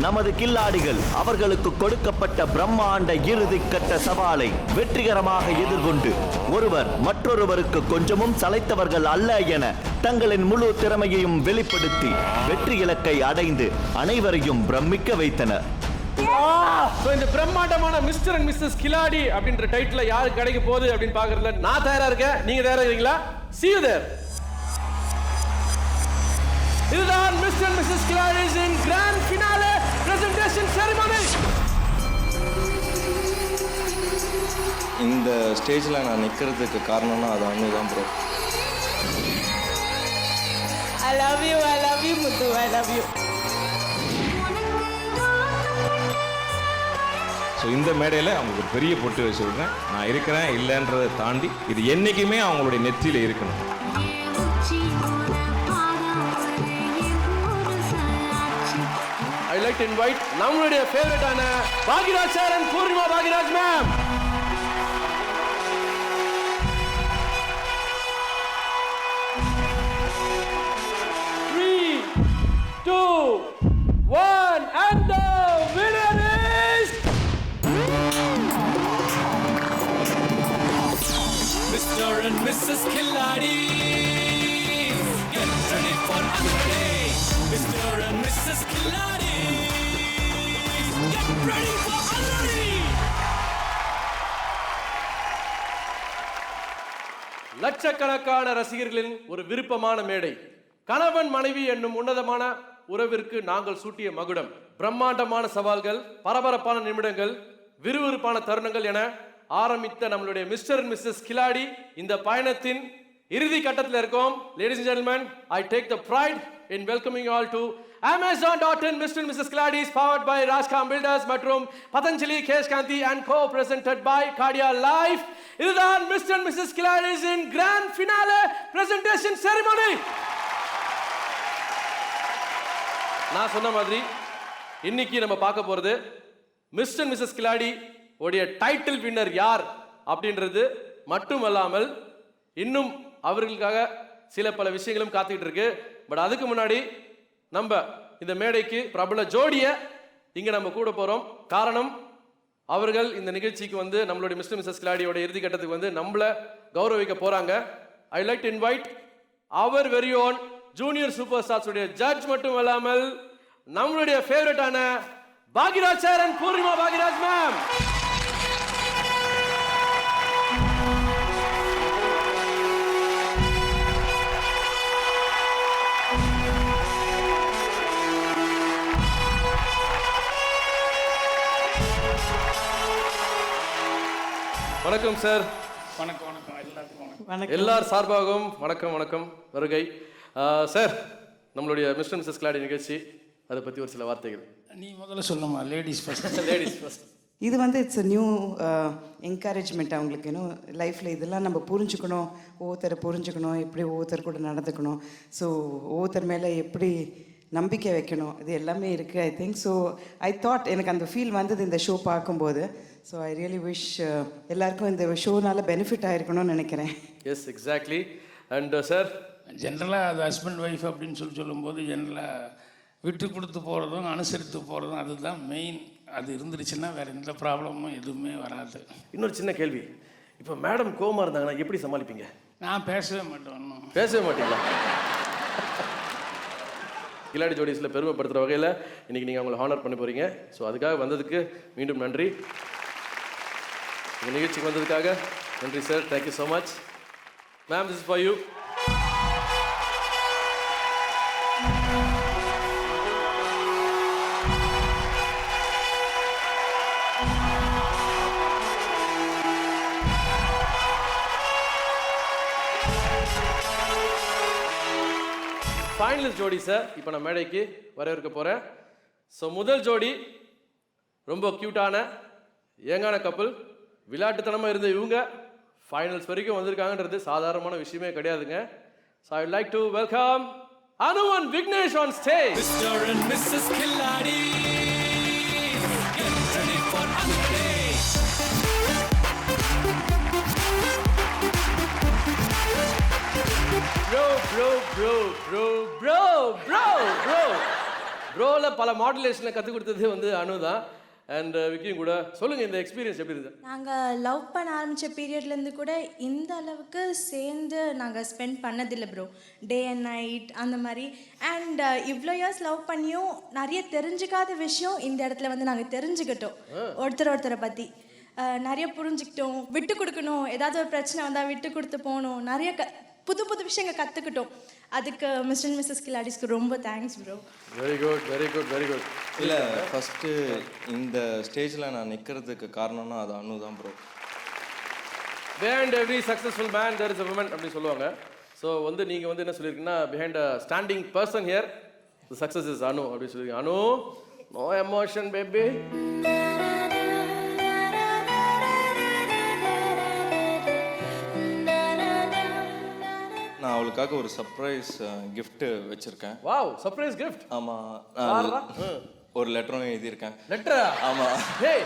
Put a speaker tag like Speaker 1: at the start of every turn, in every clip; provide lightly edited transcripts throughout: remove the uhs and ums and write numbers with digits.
Speaker 1: நமது கில்லாடிகள் அவர்களுக்கு கொடுக்கப்பட்ட பிரம்மாண்ட இறுதி கட்ட சவாலை வெற்றிகரமாக எதிர்கொண்டு ஒருவர் மற்றொருவருக்கு கொஞ்சமும் சளைத்தவர்கள் அல்ல என தங்களின் முழு திறமையையும் வெளிப்படுத்தி வெற்றி இலக்கை அடைந்து அனைவரையும் பிரமிக்க வைத்தனர்.
Speaker 2: இந்த பிரம்மாண்டமான மிஸ்டர் அண்ட் மிஸ்ஸஸ் கில்லாடி அப்படின்ற டைட்டில் யாருக்கு கிடைக்க போகுது அப்படின்னு பாக்குறதுல நான் தயாரா இருக்கேன். நீங்க தயாரா இருக்கீங்களா? See you there. இதுதான் mister and missus Khiladis in grand finale presentation ceremony.
Speaker 3: இந்த ஸ்டேஜில் நான் நிற்கிறதுக்கு காரணம்னா அது ஒன்று தான் bro.
Speaker 4: I love you Muthu, I love you.
Speaker 5: So இந்த மேடையில் அவங்களுக்கு ஒரு பெரிய பொட்டு வச்சு விடுறேன். நான் இருக்கிறேன் இல்லைன்றதை தாண்டி இது என்றைக்குமே அவங்களுடைய நெற்றியில் இருக்கணும்.
Speaker 2: I like to invite நம்மளுடைய ஃபேவரட்டான Bhagyaraj sir and Poornima Bhagyaraj ma'am. Three, two, one, and the winner is
Speaker 6: Mr. and Mrs. Killadi. Get ready for another day. Mr. and Mrs. Killadi. Get ready for another day.
Speaker 2: லட்சக்கணக்கான ரசிகர்களின் ஒரு விருப்பமான மேடை. கணவன் மனைவி என்னும் உன்னதமான உறவிற்கு நாங்கள் சூட்டிய மகுடம். பிரம்மாண்டமான சவால்கள், பரபரப்பான நிமிடங்கள், விறுவிறுப்பான தருணங்கள் என ஆரம்பித்த நம்மளுடைய மிஸ்டர் அண்ட் மிஸ்ஸஸ் கில்லாடி இந்த பயணத்தின் இறுதி கட்டத்தில் இருக்கோம். Ladies and gentlemen, I take the pride in welcoming you all to Amazon.in Mr. and Mrs. Killadi, powered by Rajkam Builders மற்றும் Patanjali Keshkanti and co-presented by Cardia Life. இதுதான் mister and missus Khiladis in grand finale presentation ceremony. நான் சொன்ன மாதிரி இன்னைக்கு நம்ம பார்க்க போறது mister and Mrs கில்லாடி உடைய டைட்டில் வின்னர் யார் அப்படின்றது மட்டுமல்லாமல் இன்னும் அவர்களுக்காக சில பல விஷயங்களும் காத்துக்கிட்டு இருக்கு. பட் அதுக்கு முன்னாடி நம்ம இந்த மேடைக்கு பிரபல ஜோடியை இங்க நம்ம கூட போறோம். காரணம், அவர்கள் இந்த நிகழ்ச்சிக்கு வந்து நம்மளுடைய மிஸ்டர் மிஸ்ஸஸ் கில்லாடியோட இறுதி கட்டத்துக்கு வந்து நம்மளை கௌரவிக்க போறாங்க. I like to invite our very own junior super stars உடைய ஜட்ஜ் மட்டும் இல்லாமல் நம்மளுடைய ஃபேவரட்டான Bhagyaraj sir and Poornima Bhagyaraj ma'am. வணக்கம் சார்.
Speaker 7: வணக்கம் வணக்கம் எல்லாருக்கும் வணக்கம்.
Speaker 2: எல்லார் சார்பாகவும் வணக்கம் வணக்கம் வருகை. சார், நம்மளுடைய மிஸ்டர் மிஸ்ஸஸ் கில்லாடி நிகழ்ச்சி அதை பற்றி ஒரு சில வார்த்தைகள்.
Speaker 7: நீ முதல்ல சொல்லுமா. Ladies first.
Speaker 2: Ladies first.
Speaker 8: இது வந்து இட்ஸ் நியூ என்கரேஜ்மெண்ட் அவங்களுக்கு. இன்னும் லைஃப்பில் இதெல்லாம் நம்ம புரிஞ்சுக்கணும், ஒவ்வொருத்தரை புரிஞ்சுக்கணும், எப்படி ஒவ்வொருத்தர் கூட நடந்துக்கணும், ஸோ ஒவ்வொருத்தர் மேலே எப்படி நம்பிக்கை வைக்கணும், இது எல்லாமே இருக்குது I think. So I thought எனக்கு அந்த ஃபீல் வந்தது இந்த ஷோ பார்க்கும்போது. ஸோ ஐ ரியலி விஷ் எல்லாருக்கும் இந்த ஷோனால பெனிஃபிட் ஆகிருக்கணும்னு நினைக்கிறேன்.
Speaker 2: S, exactly. அண்ட் சார்,
Speaker 7: ஜென்ரலாக அது ஹஸ்பண்ட் ஒய்ஃப் அப்படின்னு சொல்லும்போது ஜென்ரலாக விட்டு கொடுத்து போகிறதும் அனுசரித்து போகிறதும் அதுதான் மெயின். அது இருந்துருச்சுன்னா வேறு எந்த ப்ராப்ளமும் எதுவுமே வராது.
Speaker 2: இன்னொரு சின்ன கேள்வி, இப்போ மேடம் கோவமாக இருந்தாங்கன்னா எப்படி சமாளிப்பீங்க?
Speaker 7: நான் பேசவே மாட்டேன். ஒன்றும்
Speaker 2: பேசவே மாட்டீங்களா? கில்லாடி ஜோடிஸில் பெருமைப்படுத்துகிற வகையில் இன்றைக்கி நீங்கள் அவங்களை ஹானர் பண்ண போகிறீங்க. ஸோ அதுக்காக வந்ததுக்கு மீண்டும் நன்றி. இந்த நிகழ்ச்சிக்கு வந்ததுக்காக நன்றி sir. Thank you so much. Ma'am, this is for you. Finalist ஜோடி சார் இப்போ நான் மேடைக்கு வரவேற்க போகிறேன். ஸோ முதல் ஜோடி ரொம்ப க்யூட்டான யங்கான கப்பல். விளையாட்டுத்தனமாக இருந்த இவங்க ஃபைனல்ஸ் வரைக்கும் வந்திருக்காங்கன்றது சாதாரணமான விஷயமே கிடையாதுங்க. So I like to welcome Anu and Vignesh on stage.
Speaker 6: Mr. and Mrs. Killadi. Get ready for another day.
Speaker 2: Bro. ப்ரோவில் பல மாடுலேஷனை கற்றுக் கொடுத்தது வந்து அனு தான். அண்ட் விக்கியும் கூட சொல்லுங்கள், இந்த எக்ஸ்பீரியன்ஸ் எப்படி இருந்தது?
Speaker 9: நாங்கள் லவ் பண்ண ஆரம்பித்த பீரியட்லேருந்து கூட இந்த அளவுக்கு சேர்ந்து நாங்கள் ஸ்பெண்ட் பண்ணதில்லை ப்ரோ. டே அண்ட் நைட் அந்த மாதிரி. அண்ட் இவ்வளோ இயர்ஸ் லவ் பண்ணியும் நிறைய தெரிஞ்சுக்காத விஷயம் இந்த இடத்துல வந்து நாங்கள் தெரிஞ்சுக்கிட்டோம். ஒருத்தரை பற்றி நிறைய புரிஞ்சுக்கிட்டோம். விட்டு கொடுக்கணும், ஏதாவது ஒரு பிரச்சனை வந்தால் விட்டு கொடுத்து போகணும். நிறைய புது புது விஷயங்கள் கற்றுக்கிட்டோம். அதுக்கு மிஸ்டர் அண்ட் மிஸ்ஸஸ் கில்லாடிஸ்க்கு ரொம்ப thanks bro.
Speaker 2: Very good, very good, very good.
Speaker 3: இல்லை, ஃபஸ்ட்டு இந்த ஸ்டேஜில் நான் நிற்கிறதுக்கு காரணம்னா அது அனு தான் bro.
Speaker 2: Behind every successful man there is a women அப்படி சொல்லுவாங்க. ஸோ வந்து நீங்கள் வந்து என்ன சொல்லியிருக்கீங்கன்னா, behind a standing person here the success is Anu அப்படி சொல்லியிருக்கீங்க. Anu, no emotion baby.
Speaker 3: நான் அவளுக்காக ஒரு சர்ப்ரைஸ் gift வச்சுருக்கேன்.
Speaker 2: Wow, surprise gift.
Speaker 3: ஆமாம், ஒரு லெட்டரும் எழுதியிருக்கேன்.
Speaker 2: லெட்டரா?
Speaker 3: ஆமாம்.
Speaker 2: ஹேய்,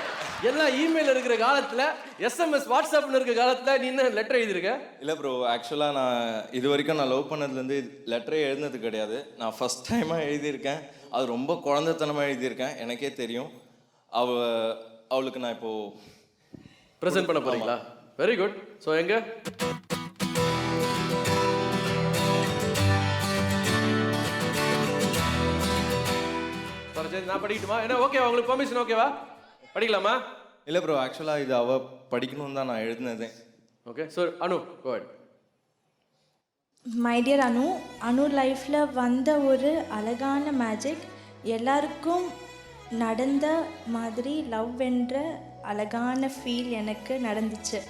Speaker 2: எல்லாம் இமெயில் இருக்கிற காலத்தில், எஸ்எம்எஸ் வாட்ஸ்அப்னு இருக்கிற காலத்தில் நீ என்ன லெட்டர் எழுதியிருக்க?
Speaker 3: இல்லை ப்ரோ, ஆக்சுவலாக நான் இது வரைக்கும் நான் லவ் பண்ணதுலேருந்து லெட்டரே எழுதுனது கிடையாது. நான் ஃபஸ்ட் டைமாக எழுதியிருக்கேன். அது ரொம்ப குழந்தைத்தனமாக எழுதியிருக்கேன், எனக்கே தெரியும். அவளுக்கு நான் இப்போது
Speaker 2: ப்ரெசென்ட் பண்ண போகிறீங்களா? Very good. ஸோ எங்கே நான் படிக்கட்டுமா? என்ன ஓகேவா உங்களுக்கு? பெர்மிஷன் ஓகேவா? படிக்கலாமா?
Speaker 3: இல்லை ப்ரோ, ஆக்சுவலாக இது அவள் படிக்கணும்னு தான் நான் எழுதினதே.
Speaker 2: Okay, so Anu go ahead.
Speaker 9: My dear Anu, Anu லைஃப்பில் வந்த ஒரு அழகான மேஜிக். எல்லாருக்கும் நடந்த மாதிரி லவ் என்ற அழகான ஃபீல் எனக்கு நடந்துச்சு.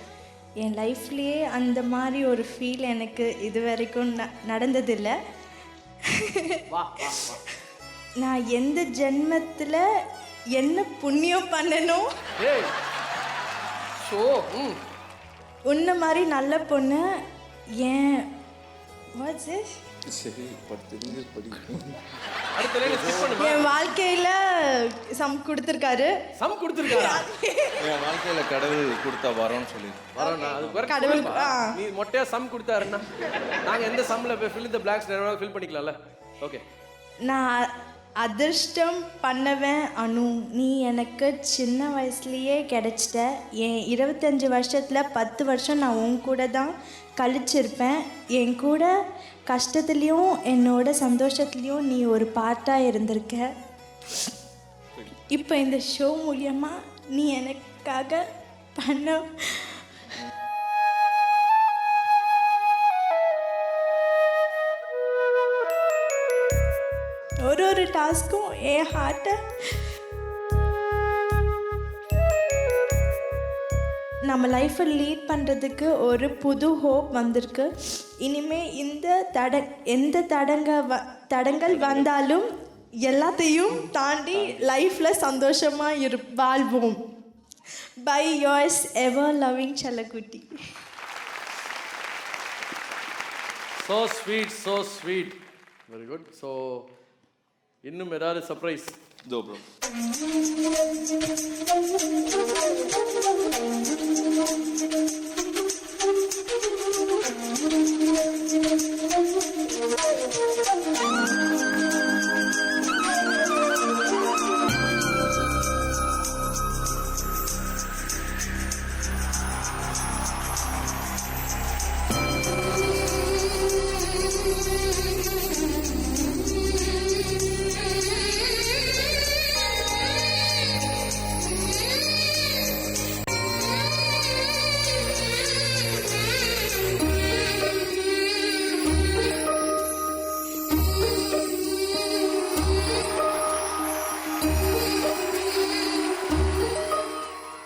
Speaker 9: என் லைஃப்லேயே அந்த மாதிரி ஒரு ஃபீல் எனக்கு இது வரைக்கும் நடந்ததில்லை. நான் எந்த ஜென்மத்தில் என்ன புண்ணியம் பண்ணணும், உன்ன மாதிரி நல்ல பொண்ணு ஏன்
Speaker 3: சரி
Speaker 9: என் வாழ்க்கையில சம் கொடுத்துருக்காரு.
Speaker 2: சம் கொடுத்துருக்காரா?
Speaker 3: என் வாழ்க்கையில் கடவுள் கொடுத்த வரோன்னு சொல்லி
Speaker 9: கடவுள்
Speaker 2: நீ மொட்டையா சம் கொடுத்தாருன்னா நாங்கள் எந்த சம்மில் ஃபில் இந்த பிளாக்ஸ் ஃபில் பண்ணிக்கலாம்ல. ஓகே,
Speaker 9: நான் அதிர்ஷ்டம் பண்ணவேன் அனு. நீ எனக்கு சின்ன வயசுலேயே கிடைச்சிட்ட. என் 25 வருஷத்தில் 10 வருஷம் நான் உன் கூட தான் கழிச்சிருப்பேன். என் கூட கஷ்டத்துலேயும் என்னோட சந்தோஷத்துலேயும் நீ ஒரு பார்ட்டாக இருந்திருக்க. இப்போ இந்த ஷோ மூலியமாக நீ எனக்காக பண்ண ஒரு டாஸ்க்கும் என் ஹார்ட்டை நம்ம லைஃப்பை லீட் பண்ணுறதுக்கு ஒரு புது ஹோப் வந்திருக்கு. இனிமேல் எந்த தடங்கள் வந்தாலும் எல்லாத்தையும் தாண்டி லைஃப்பில் சந்தோஷமாக வாழ்வோம். பை யோர்ஸ் எவர் லவ்விங் செல்லக்குட்டி.
Speaker 2: So sweet, so sweet. Very good. So இன்னும் ஏதாவது சர்ப்ரைஸ்?
Speaker 3: இதோ ப்ரோ.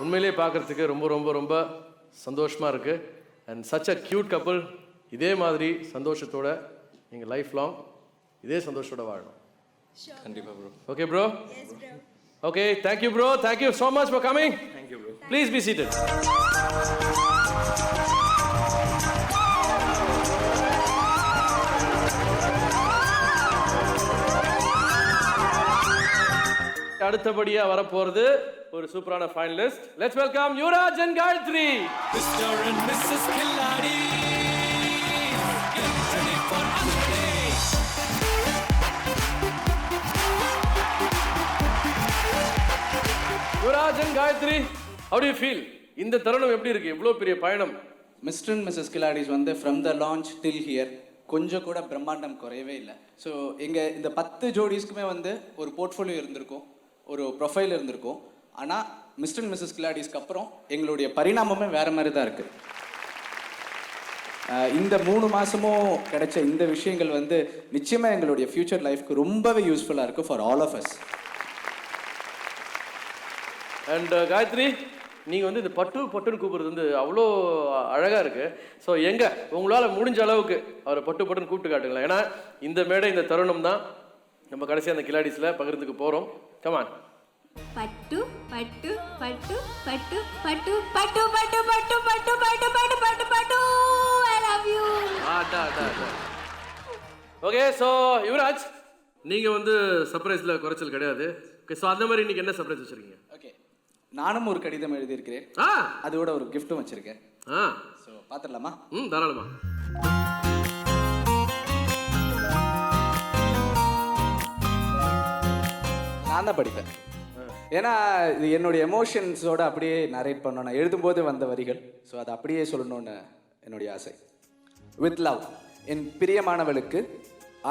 Speaker 2: உண்மையிலே பார்க்குறதுக்கு ரொம்ப ரொம்ப ரொம்ப சந்தோஷமாக இருக்குது. And such a cute couple. இதே மாதிரி சந்தோஷத்தோட நீங்கள் லைஃப் லாங் இதே சந்தோஷத்தோட வாழணும்.
Speaker 3: கண்டிப்பாக bro.
Speaker 2: Okay bro? Okay, thank you bro. Thank you so much for coming.
Speaker 3: Thank you bro.
Speaker 2: Please be seated. அடுத்தபடியாக வரப்போகிறது ஒரு சூப்பரான finalist. Let's welcome Yuvaraj and Gayathri.
Speaker 6: Mr. and Mrs. Killadi, get ready for Anjali.
Speaker 2: Natarajan, Gayathri, how do you feel? இந்த தருணம் எப்படி இருக்கு? இவ்வளோ பெரிய பயணம்.
Speaker 10: மிஸ்டர் அண்ட் மிஸ்ஸஸ் கில்லாடிஸ் வந்து from the launch till here கொஞ்சம் கூட பிரம்மாண்டம் குறையவே இல்லை. ஸோ எங்கள் இந்த 10 ஜோடிஸ்க்குமே வந்து ஒரு போர்ட்ஃபோலியோ இருந்திருக்கும், ஒரு ப்ரொஃபைல் இருந்திருக்கும். ஆனால் மிஸ்டர் அண்ட் மிஸ்ஸஸ் கில்லாடிஸ்க்கு அப்புறம் எங்களுடைய பரிணாமமே வேறு மாதிரி தான் இருக்குது. இந்த 3 மாதமும் கிடைச்ச இந்த விஷயங்கள் வந்து நிச்சயமாக எங்களுடைய ஃப்யூச்சர் லைஃப்க்கு ரொம்பவே யூஸ்ஃபுல்லாக இருக்குது for all of us.
Speaker 2: And Gayathri, நீங்கள் வந்து இந்த பட்டுன்னு கூப்பிடுறது வந்து அவ்வளோ அழகாக இருக்குது. ஸோ எங்கே உங்களால் முடிஞ்ச அளவுக்கு அவரை பட்டுன்னு கூப்பிட்டு காட்டுங்களேன். ஏன்னா இந்த மேடை, இந்த தருணம் தான் நம்ம கடைசியாக அந்த கில்லாடிஸில் பகிர்ந்துக்கு போகிறோம். கமான்.
Speaker 11: பட்டு பட்டு பட்டு பட்டு பட்டு பட்டு பட்டு பட்டு பட்டு பட்டு பட்டு பட்டு பட்டு I love you.
Speaker 2: Okay, so Yuvaraj, நீங்கள் வந்து சர்ப்ரைஸில் குறைச்சல் கிடையாது. ஓகே, ஸோ அந்த மாதிரி இன்னைக்கு என்ன சர்ப்ரைஸ் வச்சுருக்கீங்க?
Speaker 10: ஓகே, நானும் ஒரு கடிதம் எழுதியிருக்கிறேன், அதோட ஒரு கிஃப்ட்டும் வச்சுருக்கேன். ஸோ பார்த்துடலாமா?
Speaker 2: தாராளமா.
Speaker 10: நான் தான் படிப்பேன், ஏன்னா இது என்னுடைய எமோஷன்ஸோடு அப்படியே நரேட் பண்ணணும். நான் எழுதும்போது வந்த வரிகள், ஸோ அதை அப்படியே சொல்லணும்னு என்னுடைய ஆசை. வித் லவ், என் பிரியமானவளுக்கு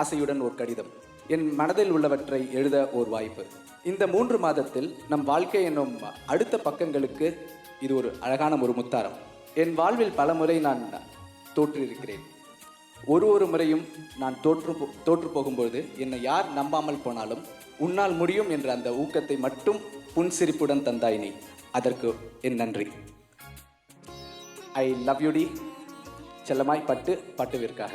Speaker 10: ஆசையுடன் ஒரு கடிதம். என் மனதில் உள்ளவற்றை எழுத ஒரு வாய்ப்பு. இந்த 3 மாதத்தில் நம் வாழ்க்கை என்னும் அடுத்த பக்கங்களுக்கு இது ஒரு அழகான ஒரு முத்தாரம். என் வாழ்வில் பல முறை நான் தோற்றிருக்கிறேன். ஒரு முறையும் நான் தோற்று போகும்போது என்னை யார் நம்பாமல் போனாலும் உன்னால் முடியும் என்ற அந்த ஊக்கத்தை மட்டும் புன்சிரிப்புடன் தந்தாய் நீ. அதற்கு என் நன்றி. ஐ லவ் யூ டி. செல்லமாய் பட்டுவிற்காக.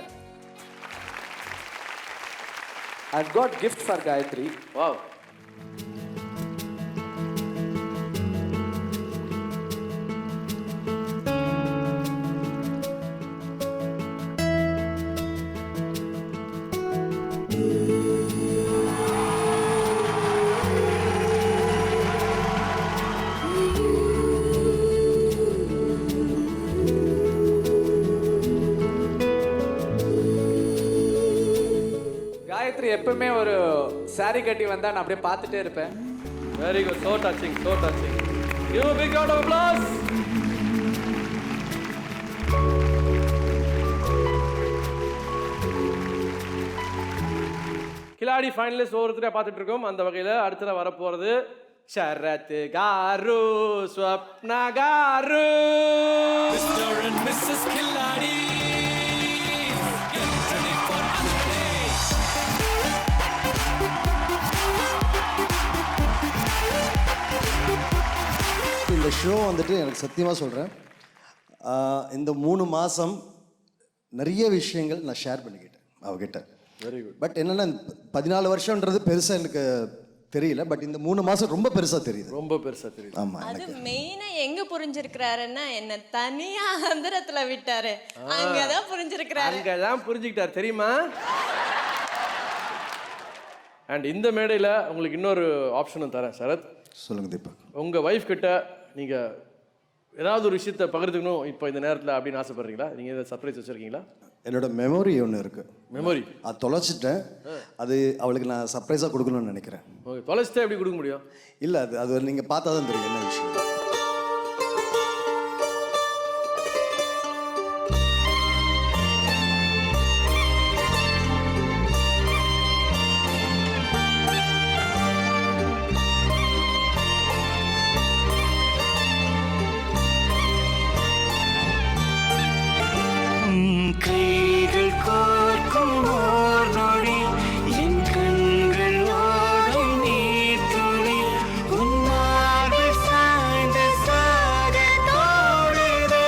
Speaker 10: I've got gift for Gayatri.
Speaker 2: Wow.
Speaker 10: Gayatri எப்பவுமே ஒரு சாரி கட்டி வந்தா நான் அப்படியே பார்த்துட்டே இருப்பேன்.
Speaker 2: Very good, so touching, so touching. Give a big round of applause. Khiladi finalist ஒவ்வொருத்தரையா பார்த்துட்டு இருக்கோம். அந்த வகையில் அடுத்த வரப்போறது Sharath garu, Swapna garu.
Speaker 6: Mr. and Mrs. Killadi, get ready for another day.
Speaker 12: இந்த ஷோ வந்துட்டு எனக்கு சத்தியமாக சொல்கிறேன், இந்த 3 மாதம் நிறைய விஷயங்கள் நான் ஷேர் பண்ணிக்கிட்டேன் அவகிட்ட.
Speaker 2: Very good.
Speaker 12: பட் என்னென்னா 14 வருஷன்றது பெருசாக எனக்கு தெரியல, பட் இந்த 3 மாதம் ரொம்ப பெருசாக தெரியுது.
Speaker 2: ரொம்ப பெருசாக தெரியுது.
Speaker 12: ஆமாம்.
Speaker 4: அது மெயினாக எங்கே புரிஞ்சிருக்கிறாருன்னா என்ன தனியாக ஆந்திரத்தில் விட்டாரு, அங்கே தான் புரிஞ்சிருக்கிறாரு.
Speaker 2: அங்கே தான் புரிஞ்சுக்கிட்டார் தெரியுமா? அண்ட் இந்த மேடையில் உங்களுக்கு இன்னொரு ஆப்ஷனும் தரேன் சரத்.
Speaker 12: சொல்லுங்கள் தீபக்.
Speaker 2: உங்கள் ஒய்ஃப் கிட்ட நீங்கள் ஏதாவது ஒரு விஷயத்தை பகிர்ந்துக்கணும் இப்போ இந்த நேரத்தில் அப்படின்னு ஆசைப்படுறீங்களா? நீங்கள் ஏதாவது சர்ப்ரைஸ் வச்சுருக்கீங்களா?
Speaker 12: என்னோட மெமரி ஒன்று இருக்குது.
Speaker 2: மெமரி?
Speaker 12: அது தொலைச்சிட்டேன். அது அவளுக்கு நான் சர்ப்ரைஸாக கொடுக்கணும்னு நினைக்கிறேன்.
Speaker 2: ஓகே, தொலைச்சிட்டே எப்படி கொடுக்க முடியும்?
Speaker 12: இல்லை, அது நீங்கள் பார்த்தா தான் தெரியும் என்ன விஷயம்.
Speaker 6: கைகள் கோர்க்கும் ஓர் நொடி, என் கண்கள் ஓடும் நீர் துளி, உன்னார்கள் சாய்ந்த சாகத்தோடுதே.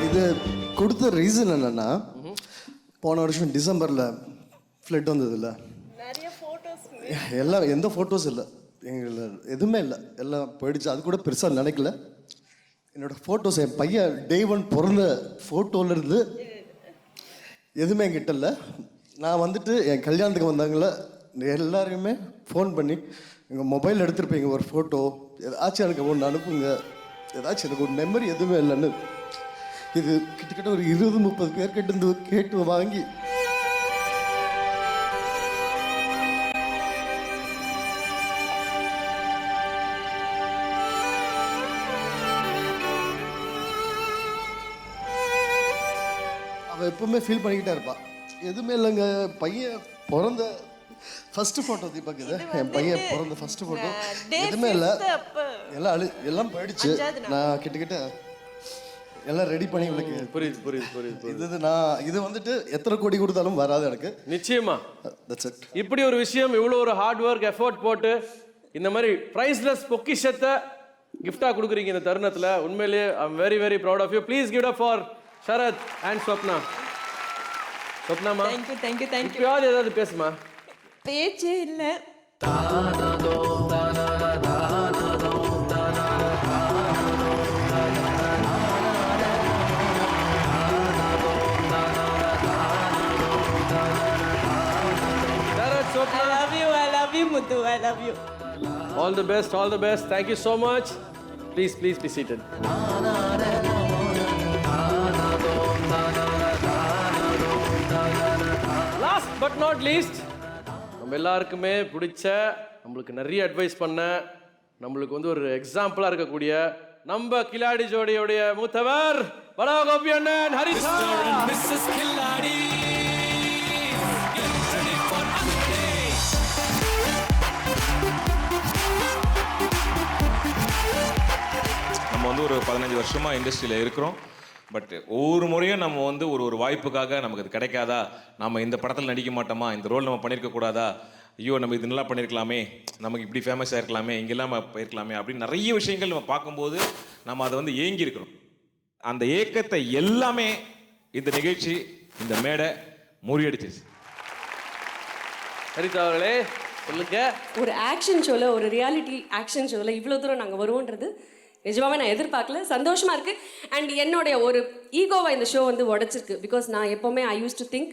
Speaker 12: இது கொடுத்த ரீசன் என்னன்னா, போன வருஷம் டிசம்பரில் ஃப்ளட் வந்ததில்ல, எல்லாம் எந்த ஃபோட்டோஸ் இல்லை, எங்களை எதுவுமே இல்லை, எல்லாம் போயிடுச்சு. அது கூட பெருசாக நினைக்கல. என்னோடய ஃபோட்டோஸ், என் பையன் டே 1 பிறந்த ஃபோட்டோலேருந்து எதுவுமே என்கிட்ட இல்லை. நான் வந்துட்டு என் கல்யாணத்துக்கு வந்தாங்கள எல்லாரையுமே ஃபோன் பண்ணி எங்கள் மொபைல் எடுத்துருப்பீங்க ஒரு ஃபோட்டோ, ஏதாச்சும் எனக்கு ஒன்று அனுப்புங்க, ஏதாச்சும் எனக்கு ஒரு மெமரி எதுவுமே இல்லைன்னு. இது கிட்டத்தட்ட ஒரு 20-30 பேர்கிட்ட இருந்து கேட்டு வாங்கி அவள் எப்பவுமே ஃபீல் பண்ணிக்கிட்டே இருப்பாள். எதுவுமே இல்லைங்க, பையன் பிறந்த ஃபஸ்ட்டு ஃபோட்டோ தீபக் இது. என் பையன் பிறந்த ஃபஸ்ட்டு ஃபோட்டோ. எதுவுமே இல்லை, எல்லாம் போயிடுச்சு. நான் கிட்டக்கிட்ட எல்லாம் ரெடி பண்ணி உங்களுக்கு புரியுது. இது வந்துட்டு எத்தனை கோடி கொடுத்தாலும் வராது எனக்கு.
Speaker 2: நிச்சயமா இப்படி ஒரு விஷயம், இவ்வளோ ஒரு ஹார்ட் ஒர்க் எஃபோர்ட் போட்டு இந்த மாதிரி ப்ரைஸ்லெஸ் பொக்கிஷத்தை கிஃப்டாக கொடுக்குறீங்க இந்த தருணத்தில். உண்மையிலேயே I am very very proud of you. Please give up for Sharath and Swapna. ஸ்வப்னாமா,
Speaker 4: தேங்க்யூ.
Speaker 2: இப்பயாவது ஏதாவது பேசுமா?
Speaker 4: பேச்சே இல்லை. I love you, Muthu. I love you.
Speaker 2: All the best. Thank you so much. Please be seated. Last but not least, நம்ம எல்லாருக்குமே பிடிச்ச, நம்மளுக்கு நிறைய அட்வைஸ் பண்ண, நம்மளுக்கு வந்து ஒரு எக்ஸாம்பிளா இருக்கக்கூடிய நம்ம கில்லாடி ஜோடியோடைய மூத்தவர் படா கோபி அண்ணன் ஹரிதா.
Speaker 6: Mrs. Killadi.
Speaker 5: நம்ம வந்து ஒரு 15 வருஷமாக இண்டஸ்ட்ரியில் இருக்கிறோம். பட் ஒவ்வொரு முறையும் நம்ம வந்து ஒரு வாய்ப்புக்காக நமக்கு அது கிடைக்காதா, நம்ம இந்த படத்தில் நடிக்க மாட்டோமா, இந்த ரோல் நம்ம பண்ணியிருக்க கூடாதா, ஐயோ நம்ம இது நல்லா பண்ணியிருக்கலாமே, நமக்கு இப்படி ஃபேமஸாக இருக்கலாமே, இங்கெல்லாம் போயிருக்கலாமே அப்படின்னு நிறைய விஷயங்கள் நம்ம பார்க்கும்போது நம்ம அதை வந்து ஏங்கி இருக்கிறோம். அந்த ஏக்கத்தை எல்லாமே இந்த நிகழ்ச்சி, இந்த மேடை முறியடிச்சிச்சு.
Speaker 2: ஹரிதா அவர்களே சொல்லுங்க.
Speaker 13: ஒரு ஆக்ஷன் ஷோவில், ஒரு ரியாலிட்டி ஆக்ஷன் ஷோவில் இவ்வளோ தூரம் நாங்கள் வருவோன்றது நிஜமாவே நான் எதிர்பார்க்கல. சந்தோஷமாக இருக்குது. அண்ட் என்னுடைய ஒரு ஈகோவை இந்த ஷோ வந்து உடச்சிருக்கு. பிகாஸ் நான் எப்போவுமே I use to think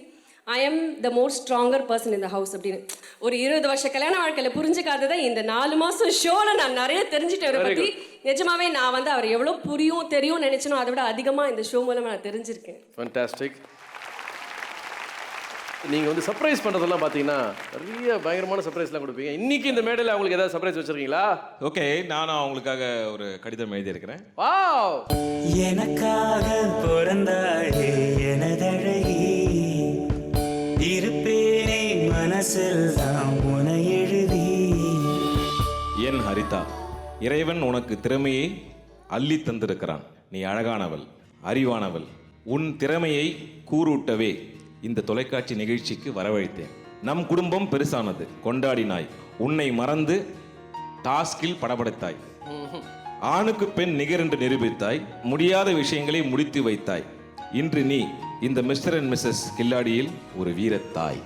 Speaker 13: I am the most stronger person in the house அப்படின்னு. ஒரு 20 வருஷ கல்யாண வாழ்க்கையில் புரிஞ்சுக்காததை இந்த 4 மாதம் ஷோவில் நான் நிறைய தெரிஞ்சுட்டேன் அவரை பற்றி. நிஜமாவே நான் வந்து அவர் எவ்வளோ தெரியும் நினைச்சனோ அதை விட அதிகமாக இந்த ஷோ மூலமாக நான் தெரிஞ்சிருக்கேன்.
Speaker 2: ஃபண்டாஸ்டிக். நீங்கள் வந்து சர்ப்ரைஸ் பண்ணுறதெல்லாம் பார்த்தீங்கன்னா நிறைய பயங்கரமான சர்ப்ரைஸ்லாம் கொடுப்பீங்க. இன்னைக்கு இந்த மேடையில் அவங்களுக்கு ஏதாவது சர்ப்ரைஸ் வச்சுருக்கீங்களா?
Speaker 5: ஓகே, நானும் அவங்களுக்காக ஒரு கடிதம் எழுதியிருக்கிறேன்.
Speaker 2: வாவ்.
Speaker 6: எனக்காக பிறந்தாயே எனதழகி, இருப்பேனே மனசில் தான் உனை எழுதி.
Speaker 5: என் ஹரிதா, இறைவன் உனக்கு திறமையை அள்ளி தந்திருக்கிறான். நீ அழகானவள், அறிவானவள். உன் திறமையை கூறூட்டவே இந்த தொலைக்காட்சி நிகழ்ச்சிக்கு வரவழைத்தேன். நம் குடும்பம் பெருசானது, கொண்டாடினாய். உன்னை மறந்து டாஸ்கில் படபடுத்தாய். ஆணுக்கு பெண் நிகர் என்று நிரூபித்தாய். முடியாத விஷயங்களை முடித்து வைத்தாய். இன்று நீ இந்த மிஸ்டர் அண்ட் மிஸ்ஸஸ் கில்லாடியில் ஒரு வீரத்தாய்.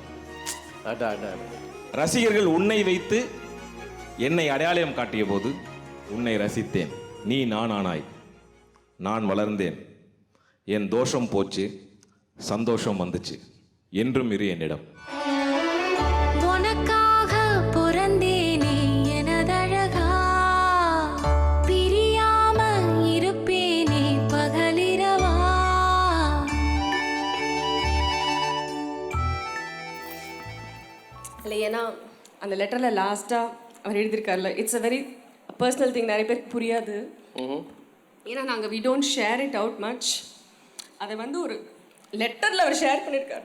Speaker 5: ரசிகர்கள் உன்னை வைத்து என்னை அடையாளம் காட்டிய போது உன்னை ரசித்தேன். நீ நானானாய். நான் வளர்ந்தேன். என் தோஷம் போச்சு, சந்தோஷம் வந்துச்சு. என்றும் இரு என்னிடம்.
Speaker 11: உனக்காக பிறந்தேனே எனதழகா, பிரியாம இருப்பேனே பகலிரவா.
Speaker 13: இல்லை, ஏன்னா அந்த லெட்டரில் லாஸ்ட்டாக அவர் எழுதியிருக்காருல, it's a very personal thing. நிறைய பேருக்கு புரியாது. ஏன்னா நாங்கள் we don't share it out much. அதை வந்து ஒரு லெட்டரில் அவர் ஷேர் பண்ணியிருக்காரு.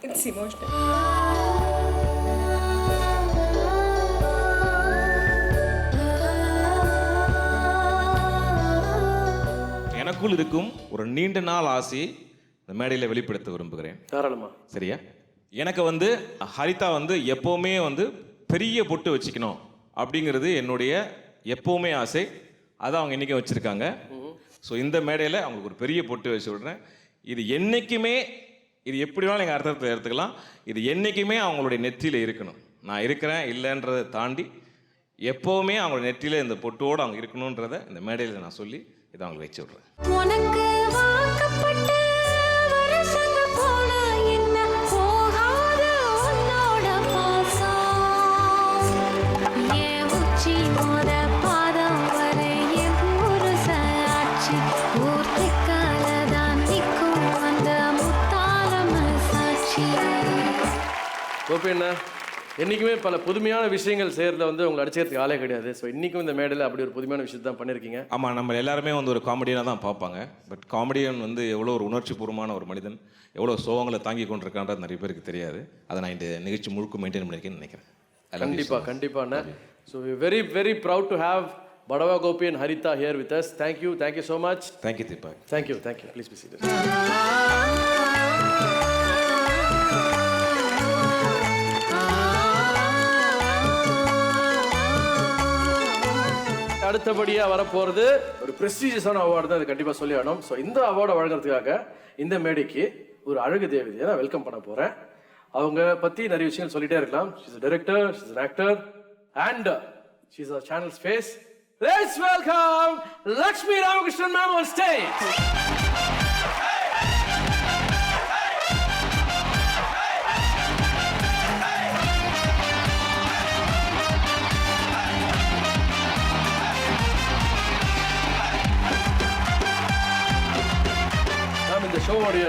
Speaker 13: It's emotional.
Speaker 5: எனக்குள் இருக்கும் ஒரு நீண்ட நாள் ஆசையை இந்த மேடையில் வெளிப்படுத்த விரும்புகிறேன்.
Speaker 2: தாராளமா.
Speaker 5: சரியா? எனக்கு வந்து ஹரிதா வந்து எப்போவுமே வந்து பெரிய பொட்டு வச்சுக்கணும் அப்படிங்கிறது என்னுடைய எப்போவுமே ஆசை. அதை அவங்க இன்றைக்கும் வச்சுருக்காங்க. ஸோ இந்த மேடையில் அவங்களுக்கு ஒரு பெரிய பொட்டு வச்சு விடுறேன். இது என்றைக்குமே, இது எப்படி வேணாலும் நீங்கள் அர்த்தத்தை எடுத்துக்கலாம், இது என்றைக்குமே அவங்களுடைய நெற்றியில் இருக்கணும். நான் இருக்கிறேன் இல்லைன்றதை தாண்டி எப்போவுமே அவங்களோட நெற்றியில் இந்த பொட்டோடு அவங்க இருக்கணுன்றதை இந்த மேடையில் நான் சொல்லி இதை அவங்களுக்கு வச்சு விட்றேன்.
Speaker 11: உனக்கு வாக்கப்பட்ட வருஷங்க போல என்ன போகாத உன்னோட பாசம். என் உச்சி மோத பாதம் வரை என் ஊரு சாட்சி. ஊர்த்திக்கால தான் நிற்கும் அந்த முத்தாளம சாட்சி.
Speaker 2: கோபி அண்ணா, என்றைக்குமே பல புதுமையான விஷயங்கள் செய்கிறதுல வந்து உங்களை அடிச்சுக்கிறதுக்கு ஆளே கிடையாது. ஸோ இன்றைக்கும் இந்த மேடையில் அப்படி ஒரு புதுமையான விஷயத்தை தான் பண்ணியிருக்கீங்க.
Speaker 5: ஆமாம், நம்ம எல்லாருமே வந்து ஒரு காமெடியனாக தான் பார்ப்பாங்க. பட் காமெடியன் வந்து எவ்வளோ ஒரு உணர்ச்சிபூர்வமான ஒரு மனிதன், எவ்வளோ சோகங்களை தாங்கி கொண்டிருக்கான்றது நிறைய பேருக்கு தெரியாது. அதை நான் இந்த நிகழ்ச்சி முழுக்க மெயின்டைன் பண்ணியிருக்கேன்னு நினைக்கிறேன்.
Speaker 2: கண்டிப்பாக. So very very proud to have Badava Gopi and Haritha here with us. Thank you so much.
Speaker 5: Thank you, Deepak.
Speaker 2: Thank you. Please be seated. அடுத்தபடியாக வரப்போகிறது ஒரு ப்ரெஸ்டீஜியஸான அவார்டு தான், அது கண்டிப்பாக சொல்லி ஆகணும். ஸோ இந்த அவார்டை வழங்குறதுக்காக இந்த மேடைக்கு ஒரு அழகு தேவதையை நான் வெல்கம் பண்ண போகிறேன். அவங்க பற்றி நிறைய விஷயங்கள் சொல்லிட்டே இருக்கலாம். She's a director, she's an actor and she's a channels face. Let's welcome Lakshmi Ramakrishnan ma'am on stage. Ma'am, இந்த ஷோவோடைய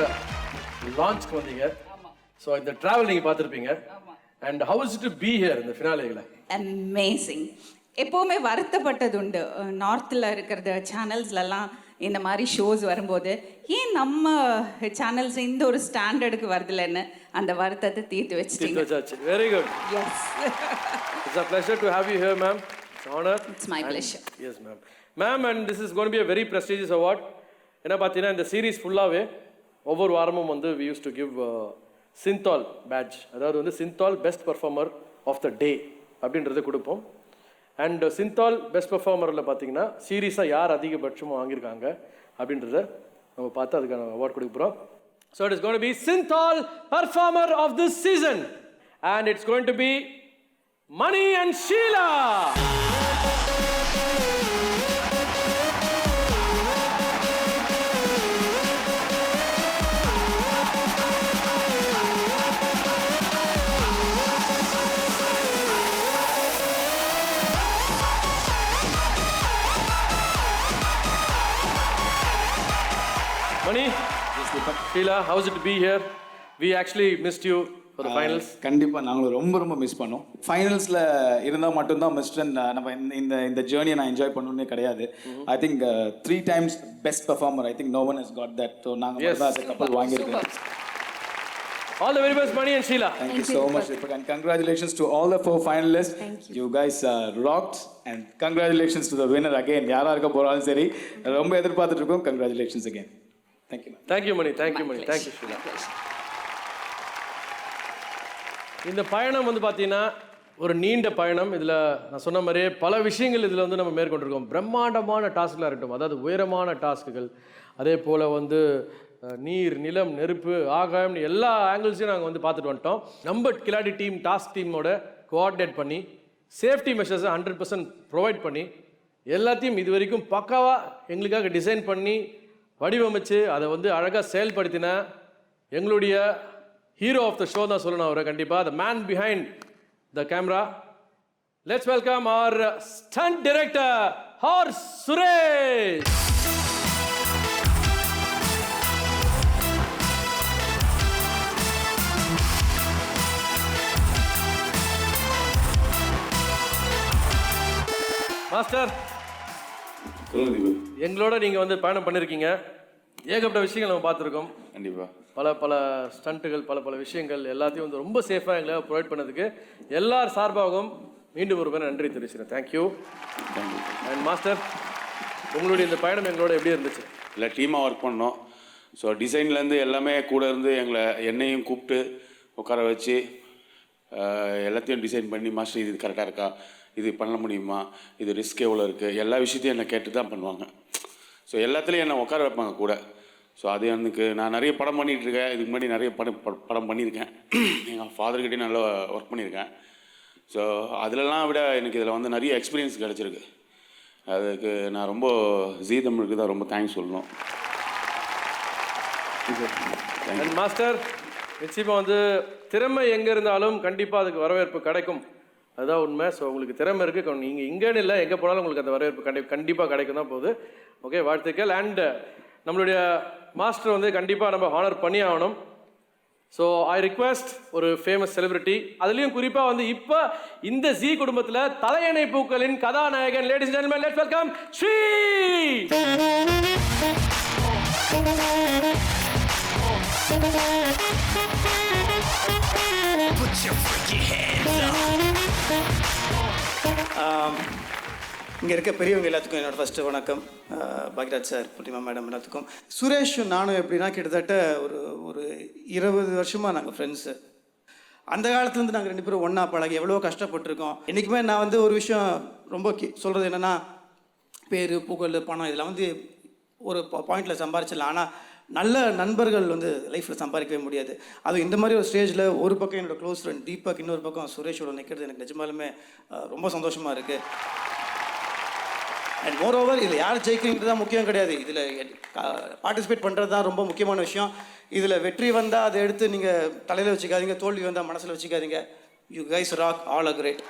Speaker 2: லான்ச்க்கு வந்தீங்க. ஸோ இந்த ட்ராவல் நீங்கள் பார்த்துருப்பீங்க. And how is it to be here இந்த ஃபினாலேல?
Speaker 14: Amazing. எப்போவுமே வருத்தப்பட்டது உண்டு, நார்த்தில் இருக்கிற சேனல்ஸ்லலாம் இந்த மாதிரி ஷோஸ் வரும்போது ஏன் நம்ம சேனல்ஸ் இந்த ஒரு ஸ்டாண்டர்டுக்கு வருதுலன்னு அந்த வருத்தத்தை தீர்த்து வச்சிட்டீங்க.
Speaker 2: Very good.
Speaker 14: Yes,
Speaker 2: it's a pleasure to have you here, ma'am. It's an honor.
Speaker 14: It's my pleasure.
Speaker 2: Yes, ma'am. Ma'am, and this is going to be a very prestigious award. என்ன பார்த்தீங்கன்னா இந்த series ஃபுல்லாகவே ஒவ்வொரு வாரமும் வந்து we used to give Synthol badge, அதாவது வந்து Synthol best performer of the day அப்படின்றத கொடுப்போம். அண்ட் Synthol பெஸ்ட் பர்ஃபார்மரில் பார்த்தீங்கன்னா சீரியஸாக யார் அதிகபட்சமாக வாங்கியிருக்காங்க அப்படின்றத நம்ம பார்த்து அதுக்கான அவார்ட் கொடுக்க போகிறோம். So it is going to be Synthol performer of this season and it's going to be Mani and Sheila. Mani, Sheila, how is it to be here? We actually missed you for the finals.
Speaker 10: கண்டிப்பாக நாங்களும் ரொம்ப miss பண்ணோம். ஃபைனல்ஸில் இருந்தால் மட்டும்தான் மிஸ்டன் நம்ம இந்த ஜேர்னியை நான் என்ஜாய் பண்ணணுன்னே கிடையாது. I think 3 times best performer, I think no one has got that. So நாங்கள் as a couple வாங்கியிருக்கோம்.
Speaker 2: All the very best, Mani and Sheila.
Speaker 10: Thank you so much, Deepak, and congratulations to all the 4 finalists. You guys rocked, and congratulations to the winner again. யாரா இருக்க போறாலும் சரி, ரொம்ப எதிர்பார்த்துட்டு இருக்கோம். Congratulations again. Thank you.
Speaker 2: Thank you, Mani. Thank you, Sheila. இந்த பயணம் வந்து பார்த்தீங்கன்னா ஒரு நீண்ட பயணம். இதில் நான் சொன்ன மாதிரியே பல விஷயங்கள் இதில் வந்து நம்ம மேற்கொண்டிருக்கோம். பிரம்மாண்டமான டாஸ்களாக இருக்கட்டும், அதாவது உயரமான டாஸ்க்குகள், அதே போல் வந்து நீர், நிலம், நெருப்பு, ஆகாயம்னு எல்லா ஆங்கிள்ஸையும் நாங்கள் வந்து பார்த்துட்டு வந்துட்டோம். நம்ம கிலாடி டீம் டாஸ்க் டீமோட கோஆர்டினேட் பண்ணி சேஃப்டி மெஷர்ஸை 100% ப்ரொவைட் பண்ணி எல்லாத்தையும் இது வரைக்கும் பக்காவாக எங்களுக்காக டிசைன் பண்ணி வடிவமைச்சு அதை வந்து அழகாக செயல்படுத்தின எங்களுடைய ஹீரோ ஆஃப் த ஷோ தான் சொல்லணும் அவரை. கண்டிப்பாக the man behind the camera. Let's welcome our stunt director horse Suresh. Master, எங்களோட நீங்கள் வந்து பயணம் பண்ணியிருக்கீங்க. ஏகப்பட்ட விஷயங்கள் நம்ம பார்த்துருக்கோம்.
Speaker 15: கண்டிப்பாக
Speaker 2: பல ஸ்டண்ட்டுகள், பல விஷயங்கள் எல்லாத்தையும் வந்து ரொம்ப சேஃபாக எங்களை ப்ரொவைட் பண்ணதுக்கு எல்லார் சார்பாகவும் மீண்டும் ஒரு முறை நன்றி தெரிவிச்சுக்கிறேன். தேங்க்யூ. அண்ட் மாஸ்டர், உங்களுடைய இந்த பயணம் எங்களோட எப்படி இருந்துச்சு?
Speaker 15: இல்லை, டீமாக ஒர்க் பண்ணோம். ஸோ டிசைன்லேருந்து எல்லாமே கூட இருந்து என்னையும் கூப்பிட்டு உட்கார வச்சு எல்லாத்தையும் டிசைன் பண்ணி, மாஸ்டர் இது கரெக்டாக இருக்கா, இது பண்ண முடியுமா, இது ரிஸ்க் எவ்வளோ இருக்குது, எல்லா விஷயத்தையும் என்னை கேட்டு தான் பண்ணுவாங்க. ஸோ எல்லாத்துலேயும் என்னை உட்கார வைப்பாங்க கூட. ஸோ அது எனக்கு நான் நிறைய படம் பண்ணிகிட்ருக்கேன். இதுக்கு முன்னாடி நிறைய படம் பண்ணியிருக்கேன். எங்கள் ஃபாதர்கிட்டையும் நல்லா ஒர்க் பண்ணியிருக்கேன். ஸோ அதிலலாம் விட எனக்கு இதில் வந்து நிறைய எக்ஸ்பீரியன்ஸ் கிடச்சிருக்கு. அதுக்கு நான் ரொம்ப ஜீ தமிழுக்கு தான் ரொம்ப தேங்க்ஸ் சொல்லணும்.
Speaker 2: அண்ட் மாஸ்டர், நிச்சயமாக வந்து திறமை எங்கே இருந்தாலும் கண்டிப்பாக அதுக்கு வரவேற்பு கிடைக்கும், அதுதான் உண்மை. ஸோ உங்களுக்கு திறமை இருக்குது, நீங்கள் இங்கேன்னு இல்லை எங்கே போனாலும் உங்களுக்கு அந்த வரவேற்பு கண்டிப்பாக கிடைக்கும் தான் போகுது. ஓகே, வாழ்த்துக்கள். அண்ட் நம்மளுடைய மாஸ்டர் வந்து கண்டிப்பாக நம்ம ஹானர் பண்ணி ஆகணும். ஸோ ஐ ரிக்வெஸ்ட் ஒரு ஃபேமஸ் செலிபிரிட்டி, அதுலேயும் குறிப்பாக வந்து இப்போ இந்த ஜி குடும்பத்தில் தலையணை பூக்களின் கதாநாயகன், ladies and gentleman, let's welcome Sri.
Speaker 16: இங்கே இருக்க பெரியவங்க எல்லாத்துக்கும் என்னோடய ஃபஸ்ட்டு வணக்கம். பாக்யராஜ் சார், பூர்ணிமா மேடம் எல்லாத்துக்கும். சுரேஷ் நானும் எப்படின்னா கிட்டத்தட்ட ஒரு 20 வருஷமாக நாங்கள் ஃப்ரெண்ட்ஸு. அந்த காலத்துலேருந்து நாங்கள் 2 பேரும் ஒன்றா பழகி எவ்வளோ கஷ்டப்பட்டுருக்கோம். என்றைக்குமே நான் வந்து ஒரு விஷயம் ரொம்ப சொல்கிறது என்னென்னா, பேர், புகழ், பணம் இதெல்லாம் வந்து ஒரு பாயிண்டில் சம்பாரிச்சிடலாம். ஆனால் நல்ல நண்பர்கள் வந்து லைஃப்பில் சம்பாதிக்கவே முடியாது. அது இந்த மாதிரி ஒரு ஸ்டேஜில் ஒரு பக்கம் என்னோடய க்ளோஸ் ஃப்ரெண்ட் தீபக், இன்னொரு பக்கம் சுரேஷோட நிற்கிறது எனக்கு நிஜமாலுமே ரொம்ப சந்தோஷமாக இருக்குது. அண்ட் மோர் ஓவர் இதில் யார் ஜெயிக்கிறீங்கிறது தான் முக்கியம் கிடையாது. இதில் பார்ட்டிசிபேட் பண்ணுறது தான் ரொம்ப முக்கியமான விஷயம். இதில் வெற்றி வந்தால் அதை எடுத்து நீங்கள் தலையில் வச்சுக்காதீங்க, தோல்வி வந்தால் மனசில் வச்சுக்காதீங்க. You guys rock, all are great.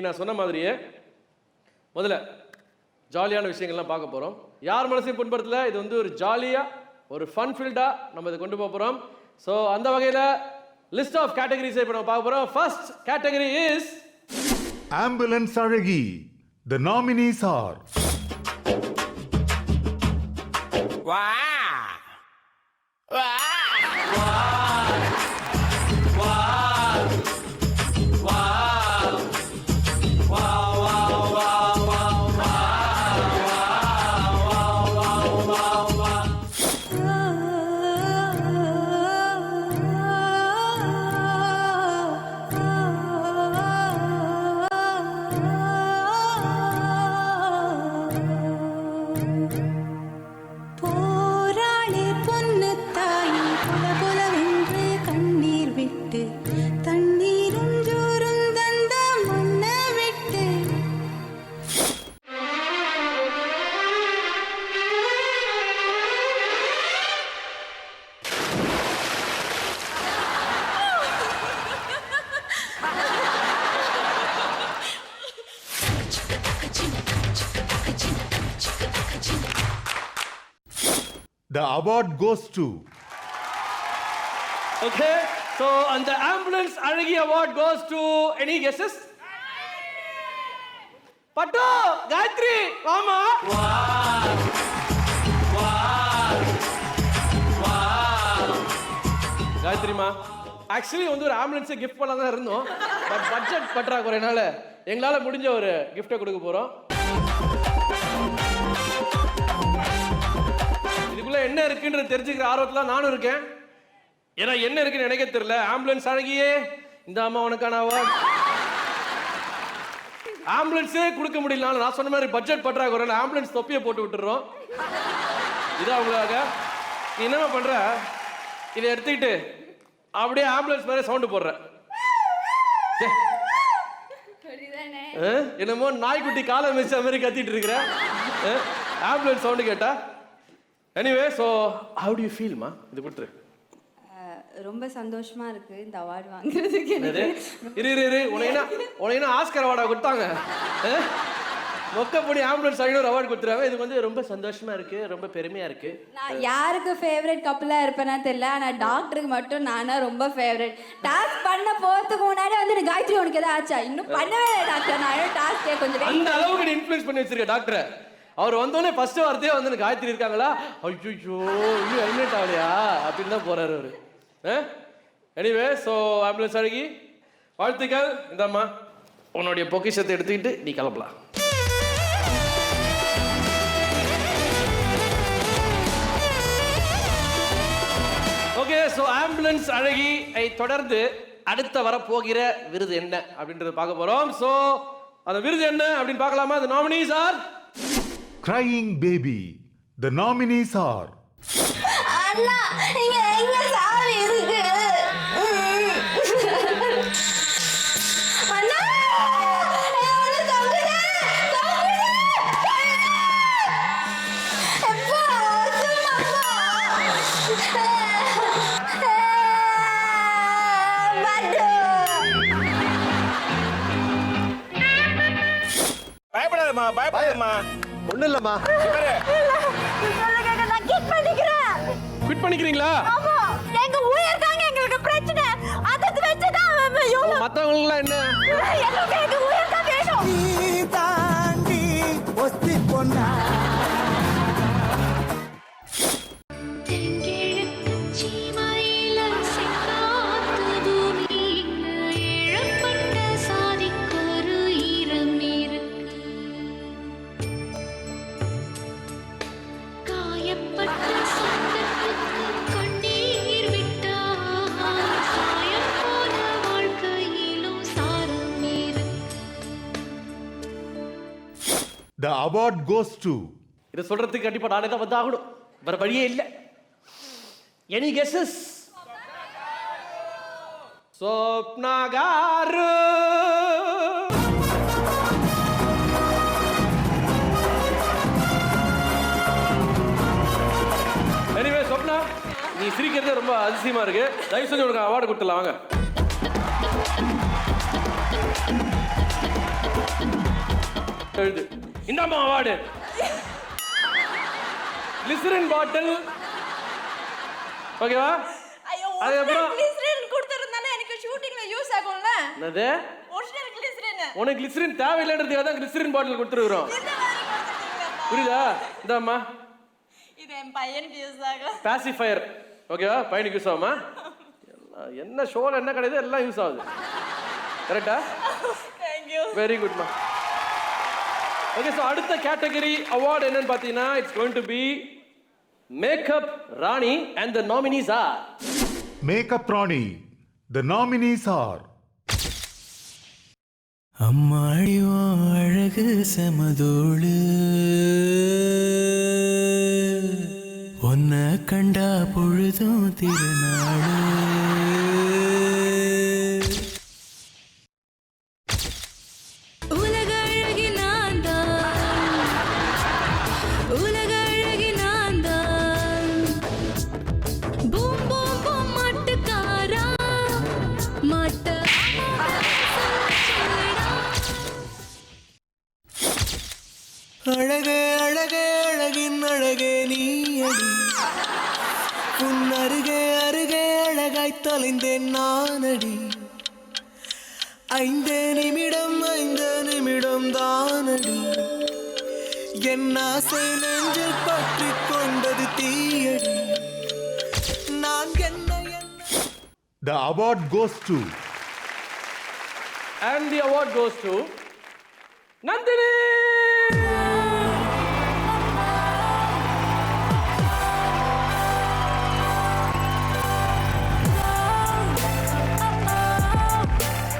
Speaker 2: நான் சொன்ன மாதிரியே முதல்ல ஜாலியான விஷயங்கள்லாம் பார்க்க போகிறோம். யார் மனசையும் புண்படுத்தல, இது வந்து ஒரு ஜாலியாக ஒரு ஃபன் ஃபீல்டாக நம்ம இதை கொண்டு போக போகிறோம். ஸோ அந்த வகையில் லிஸ்ட் ஆஃப் கேட்டகரிஸை இப்போ நம்ம பார்க்க போகிறோம். ஃபர்ஸ்ட் கேட்டகரி இஸ்
Speaker 17: ஆம்புலன்ஸ் அழகி. The nominees are the award goes to
Speaker 2: Okay, so and the ambulance Azhagi award goes to any guesses? Pattu, Gayatri, Mama. Gayatri ma, actually வந்து ஒரு ஆம்புலன்ஸை gift பண்ண தான் இருந்தோம். பட் பட்ஜெட் பற்றாக்குறைனால எங்களால முடிஞ்ச ஒரு கிஃப்ட்டை கொடுக்க போறோம். இதுக்குள்ள என்ன இருக்குன்றது தெரிஞ்சுக்கிற ஆர்வத்துல நானும் இருக்கேன். ஏன்னா என்ன இருக்குன்னு எனக்கே தெரியல. ஆம்புலன்ஸ் அழகியே, இந்த அம்மா உனக்கான அவார்ட். ஆம்புலன்ஸே கொடுக்க முடியலனால நான் சொன்ன மாதிரி பட்ஜெட் பற்றாக்குறையில ஆம்புலன்ஸ் தொப்பியை போட்டு விட்டுறோம். இதான் அவங்களுக்காக. நீ என்னமா பண்ற, இதை எடுத்துக்கிட்டு அப்படியே ஆம்புலன்ஸ் மாதிரி சவுண்டு போடுற. என்னமோ நாய்க்குட்டி காலை மிச்ச மாதிரி கத்திட்டு இருக்கிற. ஆம்புலன்ஸ் சவுண்டு கேட்டா. Anyway, so how to you feel மா? இது கொடுத்துரு.
Speaker 11: ரொம்ப சந்தோஷமா இருக்கு இந்த அவார்டு வாங்குறதுக்கு.
Speaker 2: இரு உனக்கு ஆஸ்கர் அவார்டா கொடுத்தாங்க. மொக்கப்படி ஆம்புலன்ஸ் ஒரு அவார்டு கொடுத்துருவாங்க. இது வந்து ரொம்ப சந்தோஷமா இருக்கு, ரொம்ப பெருமையா இருக்கு.
Speaker 11: நான் யாருக்கு ஃபேவரட் கப்பலா இருப்பேனா தெரியல, ஆனா டாக்டருக்கு மட்டும் நானா ரொம்ப ஃபேவரட். டாஸ்க் பண்ண போறதுக்கு முன்னாடி வந்து காயத்ரி உனக்கு ஏதாவது ஆச்சா? இன்னும் பண்ணவே இல்லை டாக்டர், நான் டாஸ்க்கே கொஞ்சம்
Speaker 2: அந்த அளவுக்கு நீ இன்ஃப்ளூயன்ஸ் பண்ணி வச்சிருக்க டாக்டர். அவர் வந்தோடனே ஃபர்ஸ்ட் வார்த்தையே வந்து காயத்ரி இருக்காங்களா, ஐயோ இன்னும் எலிமினேட் ஆகலையா அப்படின்னு தான் போறாரு அவரு. எனிவே, ஸோ ஆம்புலன்ஸ் அழகி வாழ்த்துக்கள். இந்தாம்மா உன்னுடைய பொக்கிஷத்தை எடுத்துக்கிட்டு நீ கிளம்பலாம். ஓகே, ஸோ ஆம்புலன்ஸ் அழகி தொடர்ந்து அடுத்த வரப்போகிற விருது என்ன அப்படின்றத பார்க்க போறோம். ஸோ அந்த விருது என்ன அப்படின்னு பார்க்கலாமா? The nominees are
Speaker 17: Crying Baby. The nominees are
Speaker 11: அண்ணா, இங்க எங்க சாவி இருக்கு? அண்ணா, என்ன தங்குதே எப்பா சும்மா பட்டு
Speaker 5: பயப்படாதம்மா பயப்படாதம்மா.
Speaker 12: ஒன்றும் இல்லைம்மா.
Speaker 11: நான் கிட் பண்ணிக்கிறேன்.
Speaker 2: குவிட் பண்ணிக்கிறீங்களா?
Speaker 11: ஆமா, எங்க உயிர் தாங்க எங்களுக்கு பிரச்சனை. அதை வச்சு தான்
Speaker 2: மற்றவங்களுக்குலாம் என்ன?
Speaker 11: எங்க உயிர் தான் வேணும்.
Speaker 6: நீ தாண்டி ஒத்தி பொண்ணா
Speaker 17: The award goes to
Speaker 2: இதை சொல்றதுக்கு கண்டிப்பா நானே தான் வந்தாகணும், வேற வழியே இல்லை. Any guesses? Swapna car. Anyway Swapna, நீ சிரிக்கிறது ரொம்ப அதிசயமா இருக்கு. தயவு செஞ்சு உனக்கு அவார்டு கொடுத்துடலாம், வாங்க. எழுது. இந்தாம்மா அவார்டு. கிளிசரின் பாட்டில். ஓகேவா?
Speaker 4: ஐயோ,
Speaker 2: அதுக்கப்புறம்
Speaker 4: கிளிசரின் கொடுத்திருந்தானே எனக்கு ஷூட்டிங்ல யூஸ் ஆகும்ல.
Speaker 2: என்னது?
Speaker 4: Original glycerine.
Speaker 2: உனக்கு கிளிசரின் தேவையில்லைன்றதுக்காக தான் கிளிசரின் பாட்டில் கொடுத்துருக்குறோம். புரியுதா? இந்தாம்மா.
Speaker 4: இது என் பையனுக்கு யூஸ் ஆகும்.
Speaker 2: பாசிஃபயர். ஓகேவா? பையனுக்கு யூஸ் ஆகுமா? என்ன ஷோல என்ன கிடையாது எல்லாம் யூஸ் ஆகுது. கரெக்டா?
Speaker 4: Thank you.
Speaker 2: வெரி குட்மா. ஓகே, ஸோ அடுத்த கேட்டகரி அவார்டு என்னன்னு பார்த்தீங்கன்னா, it's going to be makeup Rani and the nominees are
Speaker 17: Makeup Rani. The nominees are
Speaker 6: அம்மாடி அழகு செமதோடு ஒன்ன கண்டா பொழுதும் திருநாடு அழகே அழகே அழகின் அழகே நீயடி உன் அருகே அருகே அழகாய் தொலைந்தேன் நானடி 5 நிமிடம் தானடி என் ஆசை நெஞ்சில் பற்றி கொண்டது தீயடி நான் என்ன.
Speaker 17: The award goes to
Speaker 2: and the award goes to Nandini.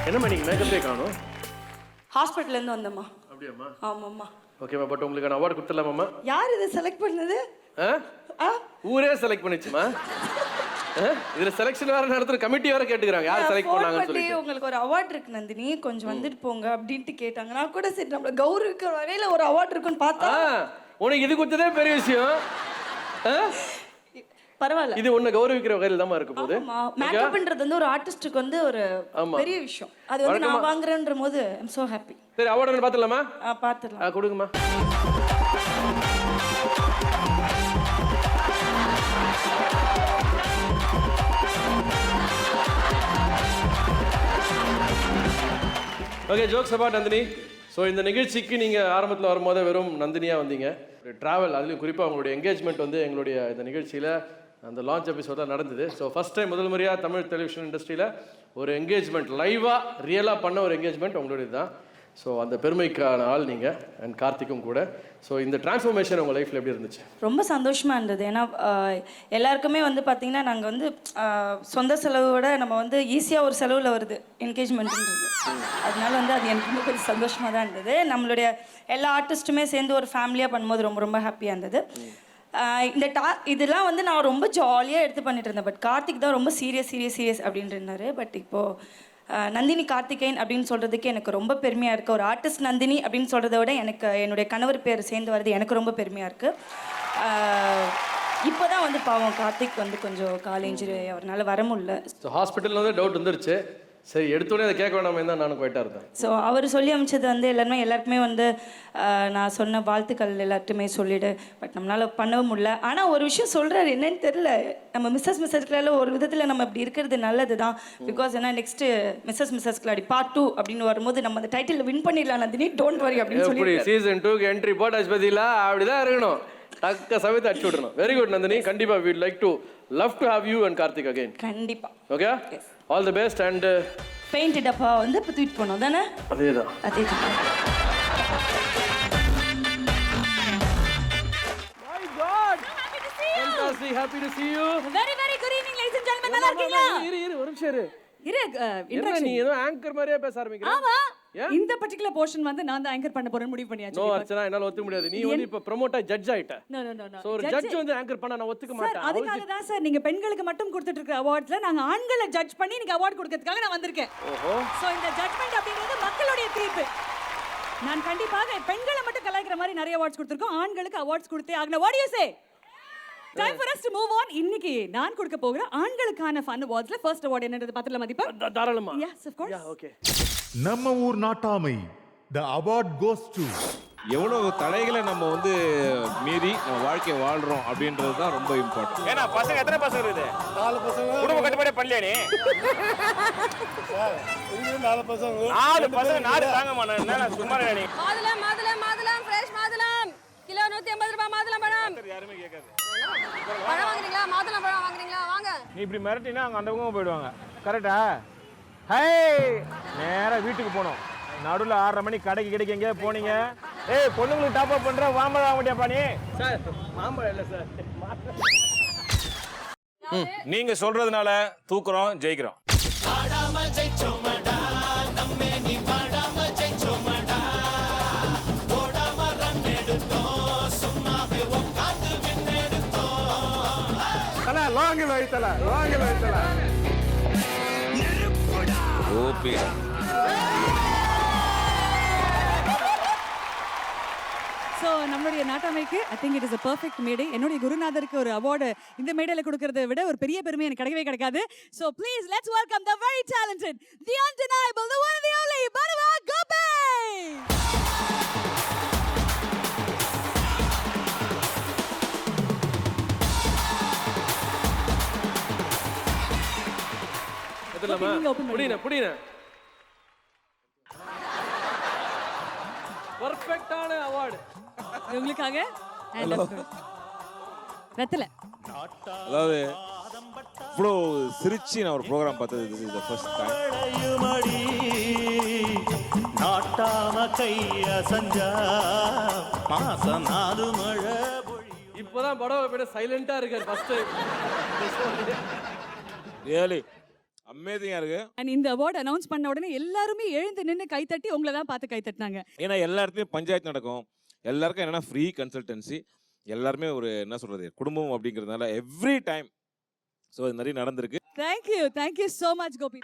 Speaker 2: என்னம்மா நீங்க மேக்கப்பே காணோம்?
Speaker 9: ஹாஸ்பிட்டல்ல இருந்து வந்தம்மா.
Speaker 2: அப்படியாம்மா?
Speaker 9: ஆமாம்மா.
Speaker 2: ஓகேம்மா, பட் உங்களுக்கு அவார்டு கொடுத்துடலாமாம்மா?
Speaker 9: யார் இதை செலக்ட் பண்ணது?
Speaker 2: ஊரே செலக்ட் பண்ணிச்சுமா. இதுல செலக்ஷன் வேற நடத்துற கமிட்டி வேற கேட்டுக்கிறாங்க யார் செலக்ட் பண்ணாங்கன்னு சொல்லி.
Speaker 9: உங்களுக்கு ஒரு அவார்ட் இருக்கு நந்தினி, கொஞ்சம் வந்துட்டு போங்க அப்படின்ட்டு கேட்டாங்க. நான் கூட சரி நம்மள கௌரவிக்கிற வகையில ஒரு அவார்ட் இருக்குன்னு பார்த்தா
Speaker 2: உனக்கு இது கொடுத்ததே பெரிய விஷயம்.
Speaker 9: பரவாயில்ல,
Speaker 2: இது உன்னை கௌரவிக்கிற வகையில தான் இருக்க போகுது.
Speaker 9: மேக்கப்ன்றது வந்து ஒரு ஆர்டிஸ்டுக்கு வந்து ஒரு பெரிய விஷயம். அது வந்து நான் வாங்குறேன்ற போது ஐ அம் சோ ஹாப்பி.
Speaker 2: சரி, அவார்ட் பாத்துடலாமா?
Speaker 9: பாத்துடலாம்.
Speaker 2: கொடுங்கம்மா. Okay, jokes about Nandini. So இந்த நிகழ்ச்சிக்கு நீங்கள் ஆரம்பத்தில் வரும்போது வெறும் நந்தினியாக வந்தீங்க. ட்ராவல், அதுலேயும் குறிப்பாக உங்களுடைய என்கேஜ்மெண்ட் வந்து எங்களுடைய இந்த நிகழ்ச்சியில் அந்த லான்ச் எபிசோடில் நடந்தது. ஸோ ஃபஸ்ட் டைம் முதல் முறையாக தமிழ் டெலிவிஷன் இண்டஸ்ட்ரியில் ஒரு என்கேஜ்மெண்ட் லைவாக ரியலாக பண்ண ஒரு என்கேஜ்மெண்ட் உங்களுடைய தான். ஸோ அந்த பெருமைக்கான ஆள் நீங்கள் அண்ட் கார்த்திக்கும் கூட. ஸோ இந்த டிரான்ஸ்ஃபர்மேஷன் உங்கள் லைஃப்பில் எப்படி இருந்துச்சு?
Speaker 9: ரொம்ப சந்தோஷமாக இருந்தது. ஏன்னா எல்லாருக்குமே வந்து பார்த்திங்கன்னா நாங்கள் வந்து சொந்த செலவோட நம்ம வந்து ஈஸியாக ஒரு செலவில் வருது என்கேஜ்மெண்ட்டுன்றது. அதனால வந்து அது எனக்கு ரொம்ப கொஞ்சம் சந்தோஷமாக தான் இருந்தது. நம்மளுடைய எல்லா ஆர்டிஸ்ட்டுமே சேர்ந்து ஒரு ஃபேமிலியாக பண்ணும்போது ரொம்ப ரொம்ப ஹாப்பியாக இருந்தது. இந்த இதெல்லாம் வந்து நான் ரொம்ப ஜாலியாக எடுத்து பண்ணிட்டு இருந்தேன். பட் கார்த்திக் தான் ரொம்ப சீரியஸ் அப்படின்ட்டு இருந்தார். பட் இப்போது நந்தினி கார்த்திகேயன் அப்படின்னு சொல்கிறதுக்கு எனக்கு ரொம்ப பெருமையாக இருக்குது. ஒரு ஆர்டிஸ்ட் நந்தினி அப்படின்னு சொல்கிறத விட எனக்கு என்னுடைய கணவர் பேர் சேர்ந்து வர்றது எனக்கு ரொம்ப பெருமையாக இருக்குது. இப்போ தான் வந்து பாவம் கார்த்திக் வந்து கொஞ்சம் கால் இன்ஜுரி அவரால் வர முடியல.
Speaker 2: ஸோ ஹாஸ்பிட்டலில் வந்து டவுட் வந்துருச்சு. சரி எடுத்தோடனே அதை கேட்க வேணாமே தான் நானும் குவைட்டாக இருந்தேன்.
Speaker 9: ஸோ அவர் சொல்லி அமைச்சது வந்து எல்லாருக்குமே வந்து நான் சொன்ன வாழ்த்துக்கள் எல்லாத்தையுமே சொல்லிவிடு, பட் நம்மளால் பண்ணவும் முடியல. ஆனால் ஒரு விஷயம் சொல்கிறாரு, என்னன்னு தெரில, நம்ம மிஸ்ஸஸ் கிளாடியில் ஒரு விதத்தில் நம்ம இப்படி இருக்கிறது நல்லது தான். பிகாஸ் ஏன்னா நெக்ஸ்ட்டு மிஸ்ஸஸ் கிளாடி பார்ட் 2 அப்படின்னு வரும்போது நம்ம அந்த டைட்டில் வின் பண்ணிடலாம் நந்தினி, டோன்ட் வரி அப்படின்னு சொல்லி
Speaker 2: சீசன் 2க்கு என்ட்ரி போட்டாச்சு பார்த்தீங்களா, அப்படிதான் இருக்கணும், தக்க சமயத்தை அடிச்சு விடணும். வெரி குட் நந்தினி, கண்டிப்பா we would like to love to have you and Karthik again.
Speaker 9: கண்டிப்பா.
Speaker 2: Okay, all the best. And
Speaker 9: paint டப்பா வந்து இப்போ ட்வீட் பண்ணோம் தானே?
Speaker 2: அதேதான். My God, fantastic, happy to see you.
Speaker 18: Very good evening ladies and gentlemen. நல்லா இருக்கீங்களா?
Speaker 2: இரு ஒரு நிமிஷம் இரு.
Speaker 18: இன்ட்ரோடக்ஷன்.
Speaker 2: நீ ஏதோ ஆங்கர் மாதிரியே பேச ஆரம்பிக்கிற.
Speaker 18: ஆமா, இந்த பர்టిక్యులர் போர்ஷன் வந்து நான் தான் ஆங்கர் பண்ண போறேன்னு முடிவு பண்ணியாச்சு.
Speaker 2: நோ அர்ச்சனா, என்னால ஒத்துக்க முடியாது. நீ வந்து இப்ப ப்ரோமோட்டா ஜட்ஜ் ஆயிட்ட.
Speaker 18: நோ.
Speaker 2: சோ ஒரு ஜட்ஜ் வந்து ஆங்கர் பண்ணா நான் ஒத்துக்க மாட்டேன்.
Speaker 18: அதுக்காக தான் சார் நீங்க பெண்களுக்கு மட்டும் கொடுத்துட்டு இருக்க அவார்ட்ஸ்ல நாங்க ஆண்களை ஜட்ஜ் பண்ணி நீங்க அவார்ட் கொடுக்கிறதுக்காக நான் வந்திருக்கேன்.
Speaker 2: ஓஹோ.
Speaker 18: சோ இந்த ஜட்ஜ்மென்ட் அப்படிங்கிறது மக்களுடைய தீர்ப்பு. நான் கண்டிப்பாக பெண்களை மட்டும் கலாய்க்கிற மாதிரி நிறைய அவார்ட்ஸ் கொடுத்திருக்கோம், ஆண்களுக்கு அவார்ட்ஸ் கொடுத்தே ஆகணும். What to you say? Time for us to move on. இன்னைக்கு நான் கொடுக்க போகிற ஆண்களுக்கான ஃபன் அவார்ட்ஸ்ல ஃபர்ஸ்ட் அவார்ட் என்னன்றது பார்த்துடலாம் தீபக்.
Speaker 2: தாராளமா.
Speaker 18: Yes of course.
Speaker 2: ஓகே.
Speaker 17: நம்ம ஊர் நாட்டாமை, the award goes to.
Speaker 5: எவ்வளவு தடைகளை நம்ம வந்து மீறி நம்ம வாழ்க்கையை வாழ்றோம் அப்படின்றது தான் ரொம்ப இம்பார்ட்டன்ட்.
Speaker 19: ஏன்னா பசங்க எத்தனை பசங்க இருக்குது? 4 பசங்க. குடும்ப கட்டுப்பாடே பண்ணலையா நீ? சார், இருக்கு 4 பசங்க. 4 பசங்க 4 தாங்க மாட்டேன். என்ன சும்மா இல்ல நீ.
Speaker 13: மாதுளம் ஃப்ரெஷ் மாதுளம் கிலோ 180 ரூபாய் மாதுளம் பழம்.
Speaker 19: யாருமே கேட்காது.
Speaker 13: பழம் வாங்குறீங்களா? மாதுளம் பழம் வாங்குறீங்களா? வாங்க.
Speaker 19: நீ இப்படி மிரட்டினா அங்க அந்த பக்கம் போயிடுவாங்க. கரெக்டா? ஹே, நேரா வீட்டுக்கு போணும். நடுவில் 6:30 மணி கடைக்கு எங்கேயா போனீங்க? ஏய், பொண்ணுங்களுக்கு டாப் அப் பண்ற மாம்பழம் வாங்க முடியாப்பா நீ?
Speaker 2: சார் மாம்பழம் இல்ல சார்.
Speaker 19: நீங்க சொல்றதுனால தூக்குறோம், ஜெயிக்கிறோம்.
Speaker 5: ஓபி.
Speaker 18: ஸோ நம்மளுடைய நாட்டாமைக்கு I think it is a perfect மேடை. என்னுடைய குருநாதருக்கு ஒரு அவார்டு இந்த மேடையில் கொடுக்கறத விட ஒரு பெரிய பெருமை எனக்கு கிடைக்கவே கிடைக்காது. So please let's welcome the very talented, the undeniable, the one and the only பரவா கோபி.
Speaker 2: புடின பர்ஃபெக்ட்டான அவார்ட்
Speaker 18: உங்களுக்காக. ரத்தல
Speaker 5: அதாவது இவ்வளோ சிரிச்சு நான் ஒரு ப்ரோக்ராம் பார்த்தது this is the first time.
Speaker 6: நாட்டாம கைய சஞ்சா மாசம் 4 மழை.
Speaker 2: இப்போதான் படம் போய் சைலண்டா இருக்காரு ஃபர்ஸ்ட் டைம்.
Speaker 5: ரியலி அமேசிங்கா இருக்கு.
Speaker 18: அண்ட் இந்த அவார்ட் அனௌன்ஸ் பண்ண உடனே எல்லாருமே எழுந்து நின்று கைத்தட்டி உங்களை தான் பார்த்து கைத்தட்டினாங்க.
Speaker 5: ஏன்னா எல்லா இடத்துலையும் பஞ்சாயத்து நடக்கும், எல்லாருக்கும் என்னன்னா ஃப்ரீ கன்சல்டன்சி, எல்லாருமே ஒரு என்ன சொல்றது குடும்பம் அப்படிங்கிறதுனால எவ்ரி டைம் ஸோ இது நிறைய நடந்திருக்கு.
Speaker 18: Thank you so much Gopi.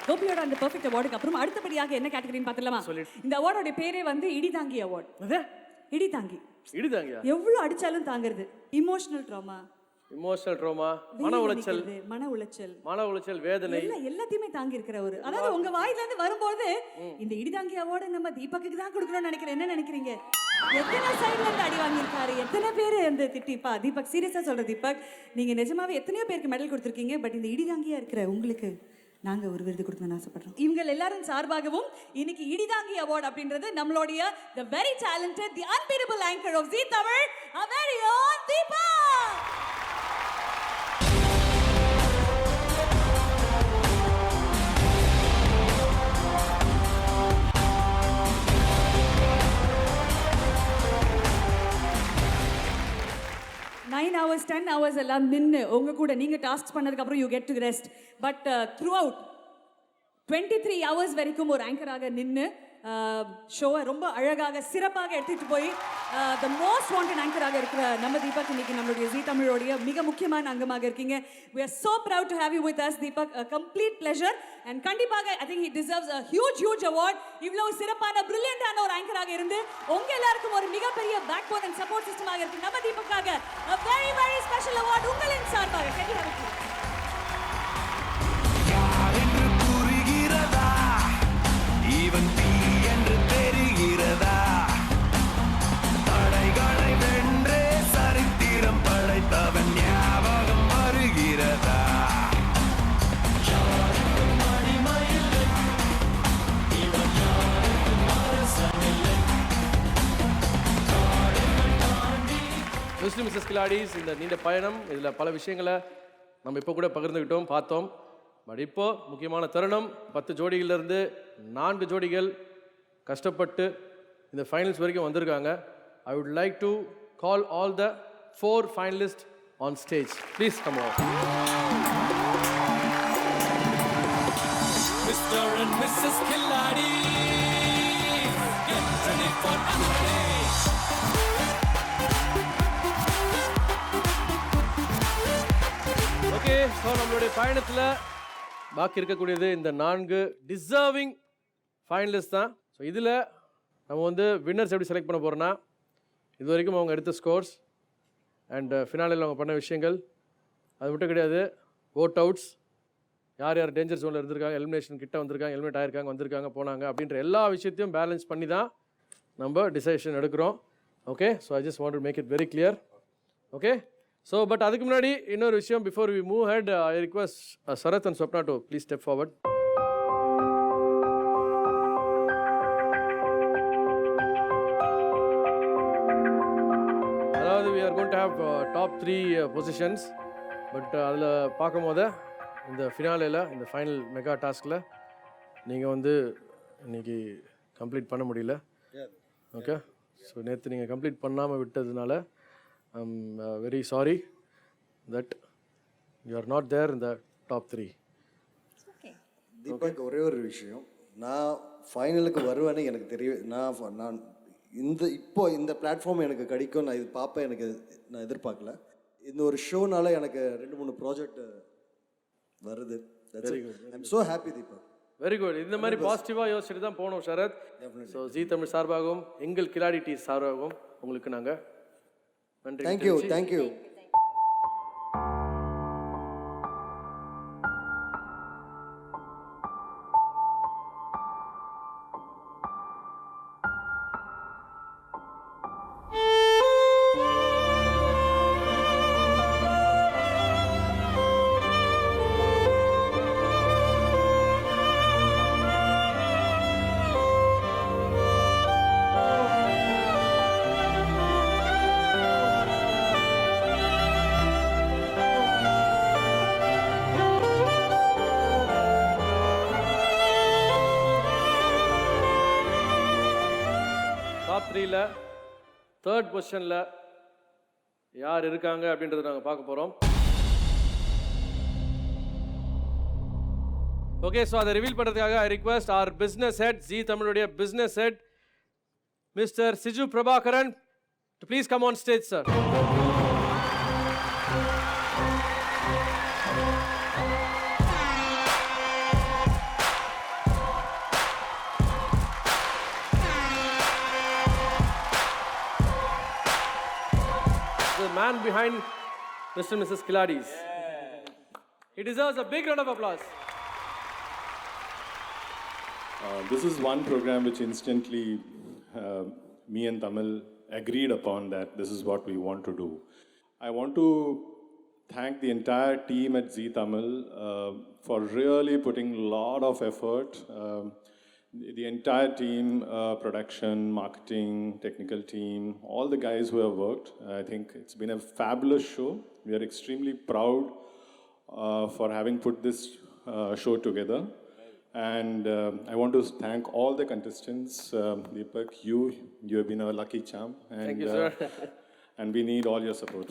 Speaker 18: கோபியோட அந்த பெர்ஃபெக்ட் அவார்டுக்கு அப்புறம் அடுத்தபடியாக என்ன கேட்டகரின்னு பார்த்துலாமா? இந்த அவார்டோட பேரே வந்து இடிதாங்கி அவார்ட். இடிதாங்கி எவ்வளவு அடிச்சாலும் தாங்கிறது. இமோஷனல் ட்ராமா, மன உளைச்சல், வேதனை எல்லாத்தையுமே தாங்கி இருக்கிற ஒரு, அதாவது உங்க வாயில இருந்து வரும்போது இந்த இடிதாங்கி அவார்டு நம்ம தீபக்கு தான் கொடுக்கணும்னு நினைக்கிறேன். என்ன நினைக்கிறீங்க? எத்தனை சைடுல இருந்து அடி வாங்கியிருக்காரு, எத்தனை பேர் அந்த திட்டிப்பா. தீபக் சீரியஸா சொல்ற தீபக், நீங்க நிஜமாவே எத்தனையோ பேருக்கு மெடல் கொடுத்துருக்கீங்க. பட் இந்த இடிதாங்கியா இருக்கிற உங்களுக்கு நாங்க ஒரு விருது கொடுக்கணும்னு ஆசைப்படுறோம். இவங்க எல்லாரும் சார்பாகவும் இன்னைக்கு இடிதாங்கி அவார்ட் அப்படின்றது நம்மளுடைய the very talented, the unbeatable anchor of Zee Tamil, our very own Deepak. Nine hours, 10 hours எல்லாம் நின்று உங்க கூட நீங்க டாஸ்க் பண்ணதுக்கு அப்புறம் you get to rest. But through out 23 hours வரைக்கும் ஒரு ஆங்கராக நின்று ஷோவை ரொம்ப அழகாக சிறப்பாக எடுத்துகிட்டு போய் த மோஸ்ட் வாண்டட் ஆங்கராக இருக்கிற நம்ம தீபக் இன்னைக்கு நம்மளுடைய ஜீ தமிழோடைய மிக முக்கியமான அங்கமாக இருக்கீங்க. We are so proud to have you with us, Deepak. A complete pleasure. And கண்டிப்பாக I think he deserves a huge award. இவ்வளவு சிறப்பான பிரில்லியண்டான ஒரு ஆங்கராக இருந்து உங்க எல்லாருக்கும் ஒரு மிகப்பெரிய பேக் போன் அண்ட் சப்போர்ட் சிஸ்டமாக இருக்கு நம்ம தீபக்காக a very very special award உங்களின் சார்பாக. Can you have it, please?
Speaker 6: இவன் தீ என்று தெரிகிறதா, தடைகளை வென்றே சரித்திரம் படைத்தவன் ஞாபகம் வருகிறதா.
Speaker 2: மிஸ்டர் மிஸ்ஸஸ் கிலாடிஸ், இந்த நீண்ட பயணம் இதில் பல விஷயங்களை நம்ம இப்போ கூட பகிர்ந்துக்கிட்டோம், பார்த்தோம். பட் இப்போ முக்கியமான தருணம், 10 ஜோடிகளிலிருந்து 4 ஜோடிகள் கஷ்டப்பட்டு இந்த ஃபைனல்ஸ் வரைக்கும் வந்திருக்காங்க. I would like to call all the 4 finalist on stage. Please come on.
Speaker 6: Mr. and Mrs. Killadi, get ready for Anjali.
Speaker 2: Okay, so நம்மளுடைய பயணத்தில் பாக்கி இருக்கக்கூடியது இந்த 4 டிசர்விங் ஃபைனலிஸ்ட் தான். ஸோ இதில் நம்ம வந்து வின்னர்ஸ் எப்படி செலக்ட் பண்ண போகிறோன்னா, இது வரைக்கும் அவங்க எடுத்த ஸ்கோர்ஸ் அண்ட் ஃபினாலில் அவங்க பண்ண விஷயங்கள், அது மட்டும் கிடையாது, ஓட் அவுட்ஸ், யார் யார் டேஞ்சர் ஜோனில் இருந்திருக்காங்க, எலிமினேஷன் கிட்ட வந்திருக்காங்க, எலிமினேட் ஆகிருக்காங்க, வந்திருக்காங்க, போனாங்க அப்படின்ற எல்லா விஷயத்தையும் பேலன்ஸ் பண்ணி தான் நம்ம டிசிஷன் எடுக்கிறோம். Okay, so I just want to make it very clear. Okay, so but அதுக்கு முன்னாடி இன்னொரு விஷயம், before we move ahead, I request Sarath and Swapna to please step forward. அதாவது we are going to have top 3 positions, but அதில் பார்க்கும் போது இந்த ஃபினாலேயில், இந்த ஃபைனல் மெகா டாஸ்கில் நீங்கள் வந்து இன்னைக்கு கம்ப்ளீட் பண்ண முடியல. ஓகே, ஸோ நேற்று நீங்கள் கம்ப்ளீட் பண்ணாமல் விட்டதுனால I'm very sorry that you are not there in the top 3.
Speaker 12: Deepak, ஒரே ஒரு விஷயம், நான் ஃபைனலுக்கு வருவேன்னு எனக்கு தெரியும். நான் இந்த பிளாட்ஃபார்ம் எனக்கு கிடைக்கும், நான் இது பார்ப்பேன், நான் எதிர்பார்க்கல. இந்த ஒரு ஷோனால எனக்கு 2-3 ப்ராஜெக்ட் வருது. I'm so happy Deepak.
Speaker 2: Very good. இந்த மாதிரி பாசிட்டிவாக யோசிச்சுட்டு தான் போகணும் சரத். ஸோ ஜீ தமிழ் சார்பாகவும் எங்கள் கிலாடி டீ சார்பாகவும் உங்களுக்கு நாங்கள் நன்றி.
Speaker 12: தேங்க்யூ.
Speaker 2: டாப் 3ல 3rd பொசிஷனில் யார் இருக்காங்க அப்படின்றத நாங்கள் பார்க்க போகிறோம். ஓகே, ஸோ அதை ரிவீல் பண்ணுறதுக்காக I request our business head, Zee தமிழுடைய business head mister Siju Prabhakaran to please come on stage sir. The man behind Mr. and Mrs. Kiladis. He deserves a big round of applause.
Speaker 20: This is one program which instantly me and Tamil agreed upon that this is what we want to do. I want to thank the entire team at Zee Tamil for really putting a lot of effort. The entire team, production, marketing, technical team, all the guys who have worked. I think it's been a fabulous show. We are extremely proud for having put this show together. And I want to thank all the contestants. Deepak, you have been a lucky charm. And,
Speaker 2: thank you, sir.
Speaker 20: And we need all your support.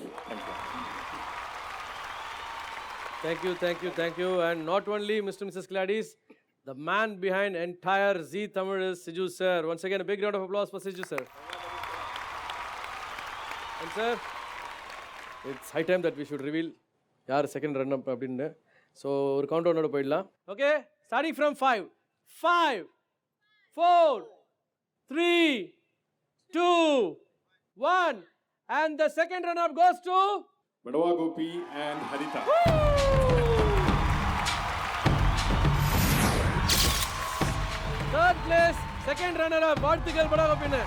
Speaker 20: Thank you.
Speaker 2: Thank you. And not only Mr. and Mrs. Kiladis, The man behind entire Zee Tamil is Siju sir. Once again, a big round of applause for Siju sir. And sir, it's high time that we should reveal யார் second run அப் அப்படின்னு. So ஒரு count டவுனோட போயிடலாம். Okay, starting from 5 5 4 3 2 1 and the second runner up goes to
Speaker 20: Badawa Gopi and Haritha.
Speaker 2: Third place, second runner up, வாழ்த்துக்கள் படா கோபின்னு.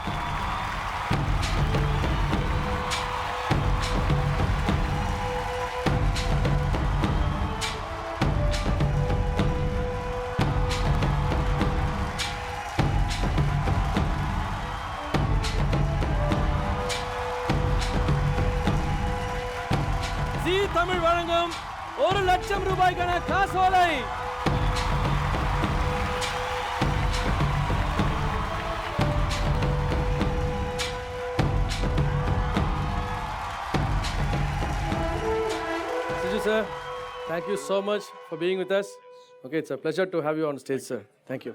Speaker 2: ஜீ தமிழ் வழங்கும் 1 லட்சம் ரூபாய்க்கான காசோலை. Siju sir, thank you so much for being with us. Okay, it's a pleasure to have you on stage, sir. Thank you.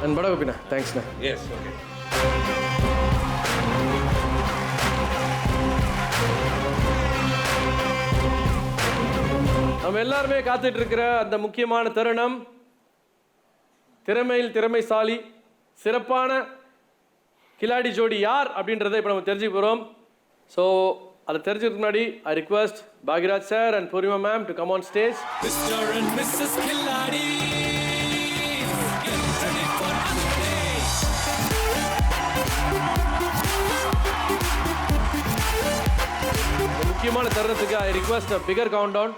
Speaker 2: And Bada Gopina, thanks na.
Speaker 5: Yes, okay.
Speaker 2: நம்ம எல்லாருமே காத்துட்டு இருக்கிற அந்த முக்கியமான தருணம், திறமையில் திறமைசாலி சிறப்பான கிலாடி ஜோடி யார் அப்படின்றத இப்போ நம்ம தெரிஞ்சுக்க போகிறோம். ஸோ அதை தெரிஞ்சுக்கிறதுக்கு முன்னாடி I request Bhagyaraj sir and Poornima ma'am to come on stage.
Speaker 6: Mr. and Mrs. Khiladi, get ready for
Speaker 2: முக்கியமான தருணத்துக்கு I request a bigger countdown.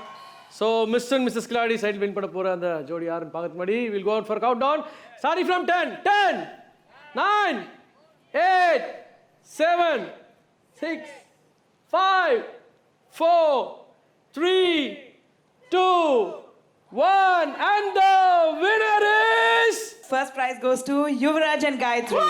Speaker 2: So mister and missus Khiladi side win பண்ண போகிற அந்த ஜோடி யாருன்னு பார்க்கறதுக்கு முன்னாடி will go for countdown. Starting from 10 10 9 8 7 6 5 4 3 2 1 and the winner is
Speaker 8: First prize goes to Yuvraj and Gayatri.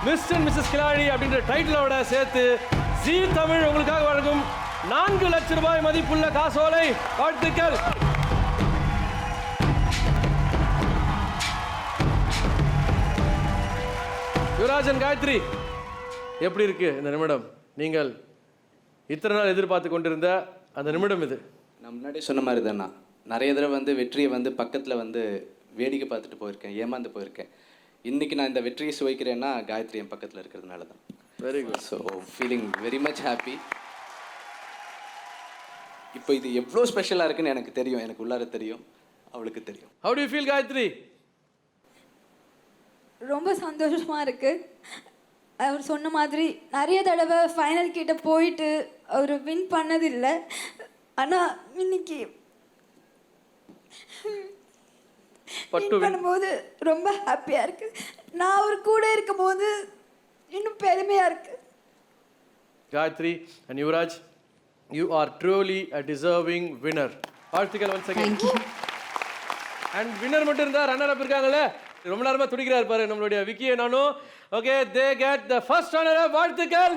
Speaker 2: Mister and missus Khiladi அப்படின்ற டைட்டிலோட சேர்த்து ஜீ தமிழ் உங்களுக்காக வழங்கும் 4 லட்சம் ரூபாய் மதிப்புள்ள காசோலை. வாழ்த்துக்கள். யுவராஜ் அண்ட் காயத்ரி, எப்படி இருக்கு இந்த நிமிடம்? நீங்கள் இத்தனை நாள் எதிர்பார்த்து கொண்டிருந்த அந்த நிமிடம் இது.
Speaker 10: நான் முன்னாடியே சொன்ன மாதிரி தானா, நிறைய தடவை வந்து வெற்றியை வந்து பக்கத்தில் வந்து வேடிக்கை பார்த்துட்டு போயிருக்கேன், ஏமாந்து போயிருக்கேன். இன்றைக்கி நான் இந்த வெற்றியை சுவைக்கிறேன்னா காயத்ரி என் பக்கத்தில் இருக்கிறதுனால தான்.
Speaker 2: Very good.
Speaker 10: So feeling very much happy. இப்போ இது எவ்வளோ ஸ்பெஷலாக இருக்குன்னு எனக்கு தெரியும், எனக்கு உள்ளார தெரியும், அவளுக்கு தெரியும்.
Speaker 2: How do you feel, Gayatri?
Speaker 11: ரொம்ப சந்தோஷமாக இருக்குது. அவர் சொன்ன மாதிரி நிறைய தடவை ஃபைனல் கிட்ட போயிட்டு அவர் வின் பண்ணதில்லை. ஆனால் இன்னைக்கு வின் பண்ணும்போது ரொம்ப ஹாப்பியாக இருக்குது. நான் அவர் கூட இருக்கும்போது இன்னும் பெருமையாக இருக்குது.
Speaker 2: Gayatri and Yuvraj, you are truly a deserving winner. வாழ்த்துக்கள் once again.
Speaker 11: Thank you.
Speaker 2: And winner மட்டும் இருந்தா ரன்னர் அப் இருக்காங்கல்ல, ரொம்ப நேரமா துடிக்கிறார் பாரு நம்மளுடைய விக்கியே நானும். Okay, they get the first runner up. வாழ்த்துக்கள்.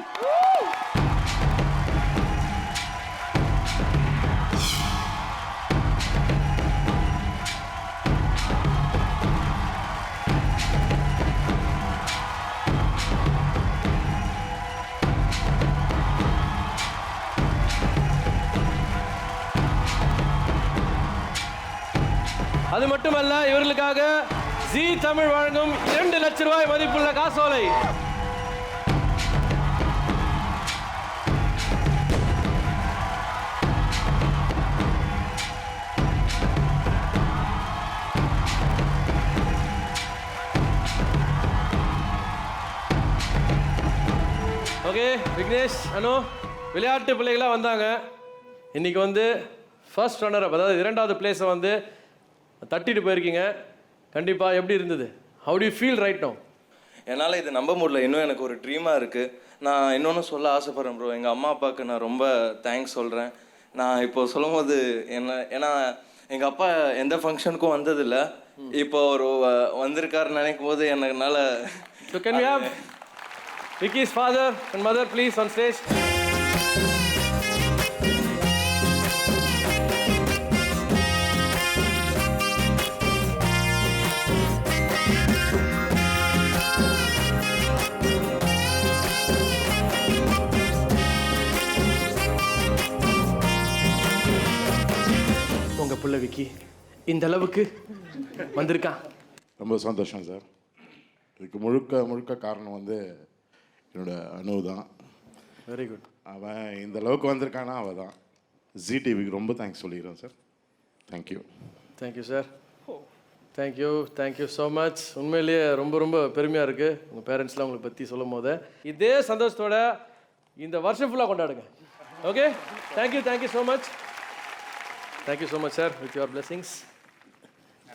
Speaker 2: மட்டுமல்ல, இவர்களுக்காக ஜீ தமிழ் வழங்கும் 2 லட்சம் ரூபாய் மதிப்புள்ள காசோலை. ஓகே விக்னேஷ், அனு, விளையாட்டு பிள்ளைகளாக வந்தாங்க. இன்னைக்கு வந்து ஃபர்ஸ்ட் ரன்னர் அப், அதாவது 2வது பிளேஸை வந்து தட்டிட்டு போயிருக்கீங்க. கண்டிப்பாக எப்படி இருந்தது? How to you feel right now?
Speaker 3: என்னால் இது நம்ப முடியல. இன்னும் எனக்கு ஒரு ட்ரீமாக இருக்குது. நான் இன்னொன்று சொல்ல ஆசைப்பட்றேன் ப்ரோ. எங்கள் அம்மா அப்பாவுக்கு நான் ரொம்ப தேங்க்ஸ் சொல்கிறேன். நான் இப்போ சொல்லும் போது ஏன்னா எங்கள் அப்பா எந்த ஃபங்க்ஷனுக்கும் வந்ததில்லை. இப்போ ஒரு வந்திருக்காருன்னு நினைக்கும் போது என்னால்.
Speaker 2: So can we have Vicky's father and mother please on stage? உங்க புள்ள விக்கி இந்த அளவுக்கு வந்திருக்கா.
Speaker 21: ரொம்ப சந்தோஷம் சார். இதுக்கு முழுக்க காரணம் வந்து என்னோட அனு தான்.
Speaker 2: Very good.
Speaker 21: அவன் இந்த அளவுக்கு வந்திருக்கானா அவள் தான். ஜி டிவிக்கு ரொம்ப தேங்க்ஸ் சொல்லிக்கிறேன் sir. Thank you.
Speaker 2: Thank you sir. Thank you so much. உண்மையிலேயே ரொம்ப ரொம்ப பெருமையாக இருக்குது உங்கள் பேரண்ட்ஸ்லாம் உங்களை பற்றி சொல்லும் போது. இதே சந்தோஷத்தோட இந்த வருஷம் ஃபுல்லாக கொண்டாடுங்க. Okay, thank you so much. Thank you so much sir, with your blessings.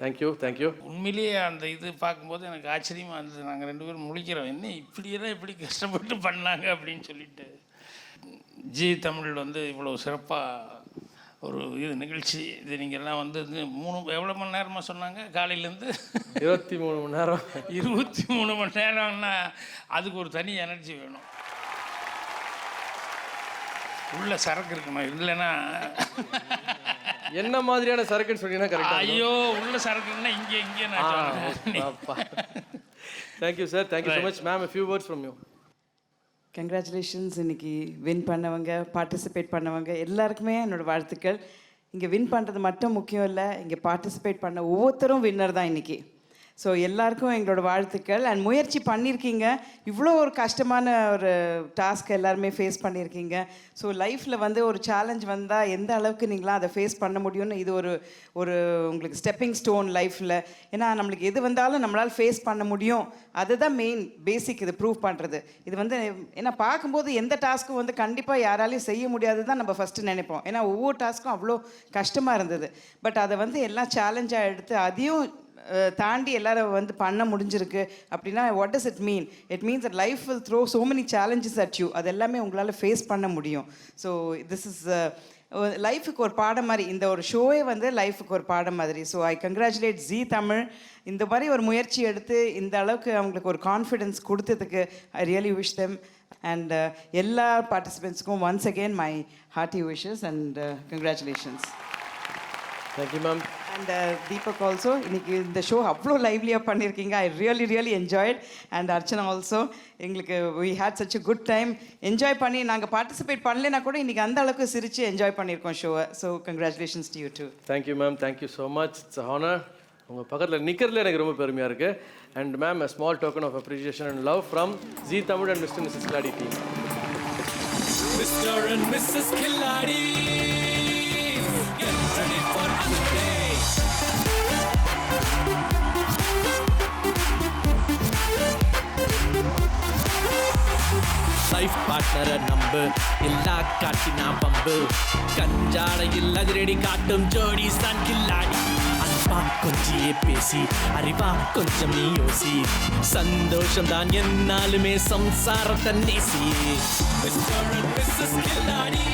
Speaker 2: Thank you.
Speaker 7: உண்மையிலேயே அந்த இது பார்க்கும்போது எனக்கு ஆச்சரியமாக இருந்தது. நாங்கள் 2 பேரும் முழிக்கிறோம், என்ன இப்படியெல்லாம் எப்படி கஷ்டப்பட்டு பண்ணாங்க அப்படின்னு சொல்லிட்டு. ஜி தமிழ் வந்து இவ்வளோ சிறப்பாக ஒரு இது நிகழ்ச்சி. இது நீங்கள்லாம் வந்து எவ்வளோ மணி நேரமாக சொன்னாங்க? காலையிலேருந்து
Speaker 2: 23 மணி நேரம்.
Speaker 7: 23 மணி நேரம்னா அதுக்கு ஒரு தனி எனர்ஜி வேணும். உள்ள சரக்கு இருக்கணும், இல்லைன்னா
Speaker 2: என்ன மாதிரியான சரக்குன்னு சொன்னீங்கன்னா கரெக்டாக.
Speaker 7: ஐயோ, உள்ள சரக்குன்னா இங்கே
Speaker 2: thank you sir. Thank you so much. Ma'am, a few words from you.
Speaker 8: Congratulations. இன்னைக்கு வின் பண்ணவங்க, பார்ட்டிசிபேட் பண்ணவங்க எல்லாருக்குமே என்னோடய வாழ்த்துக்கள். இங்கே வின் பண்ணுறது மட்டும் முக்கியம் இல்லை, இங்கே பார்ட்டிசிபேட் பண்ண ஒவ்வொருத்தரும் வின்னர் தான் இன்றைக்கி. ஸோ எல்லாருக்கும் எங்களோட வாழ்த்துக்கள். அண்ட் முயற்சி பண்ணியிருக்கீங்க. இவ்வளோ ஒரு கஷ்டமான ஒரு டாஸ்க் எல்லாருமே ஃபேஸ் பண்ணியிருக்கீங்க. ஸோ லைஃப்பில் வந்து ஒரு சேலஞ்ச் வந்தால் எந்த அளவுக்கு நீங்களாம் அதை ஃபேஸ் பண்ண முடியும்னு இது ஒரு உங்களுக்கு ஸ்டெப்பிங் ஸ்டோன் லைஃப்பில். ஏன்னா நம்மளுக்கு எது வந்தாலும் நம்மளால் ஃபேஸ் பண்ண முடியும். அதுதான் மெயின் பேசிக் இது ப்ரூவ் பண்ணுறது. இது வந்து ஏன்னா பார்க்கும்போது எந்த டாஸ்க்கும் வந்து கண்டிப்பாக யாராலையும் செய்ய முடியாது தான் நம்ம ஃபஸ்ட்டு நினைப்போம். ஏன்னா ஒவ்வொரு டாஸ்க்கும் அவ்வளோ கஷ்டமாக இருந்தது. பட் அதை வந்து எல்லாம் சேலஞ்சாக எடுத்து அதையும் தாண்டி எல்லாரும் வந்து பண்ண முடிஞ்சிருக்கு அப்படின்னா what does it mean? It means that life will throw so many challenges at you. அது எல்லாமே உங்களால் ஃபேஸ் பண்ண முடியும். ஸோ திஸ் இஸ் லைஃபுக்கு ஒரு பாடம் மாதிரி. இந்த ஒரு ஷோவே வந்து லைஃபுக்கு ஒரு பாடம் மாதிரி. So I congratulate G Tamil. இந்த மாதிரி ஒரு முயற்சி எடுத்து இந்த அளவுக்கு அவங்களுக்கு ஒரு கான்ஃபிடென்ஸ் கொடுத்ததுக்கு I really wish them. And எல்லா பார்ட்டிசிபெண்ட்ஸ்க்கும் once again my hearty wishes and congratulations.
Speaker 2: Thank you ma'am.
Speaker 8: And Deepak also. இன்னைக்கு இந்த ஷோ அவ்வளோ லைவ்லியாக பண்ணியிருக்கீங்க. I really enjoyed. And Archana also. எங்களுக்கு we had such a good time. Enjoy பண்ணி நாங்கள் பார்ட்டிசிபேட் பண்ணலைன்னா கூட இன்றைக்கி அந்த அளவுக்கு சிரித்து என்ஜாய் பண்ணியிருக்கோம் ஷோவை. So congratulations to you two.
Speaker 2: Thank you ma'am. Thank you so much. It's honour. உங்கள் பக்கத்தில் நிற்கிறதுல எனக்கு ரொம்ப பெருமையாக இருக்குது. And ma'am, a small token of appreciation and love from Zee Tamil and Mr. and Mrs. Killadi team.
Speaker 6: Mr. and Mrs. Killadi, get ready for another day. Life பார்ட்னரை நம்பு, எல்லா காட்டினா பம்பு, கஞ்சாடையில் அதிரடி காட்டும் ஜோடி தான் கில்லாடி. அன்பா கொஞ்சியே பேசி, அறிவா கொஞ்சம் நீ யோசி, சந்தோஷம் தான் என்னாலுமே சம்சாரத்தை நேசி. Mr. and Mrs. Killadi.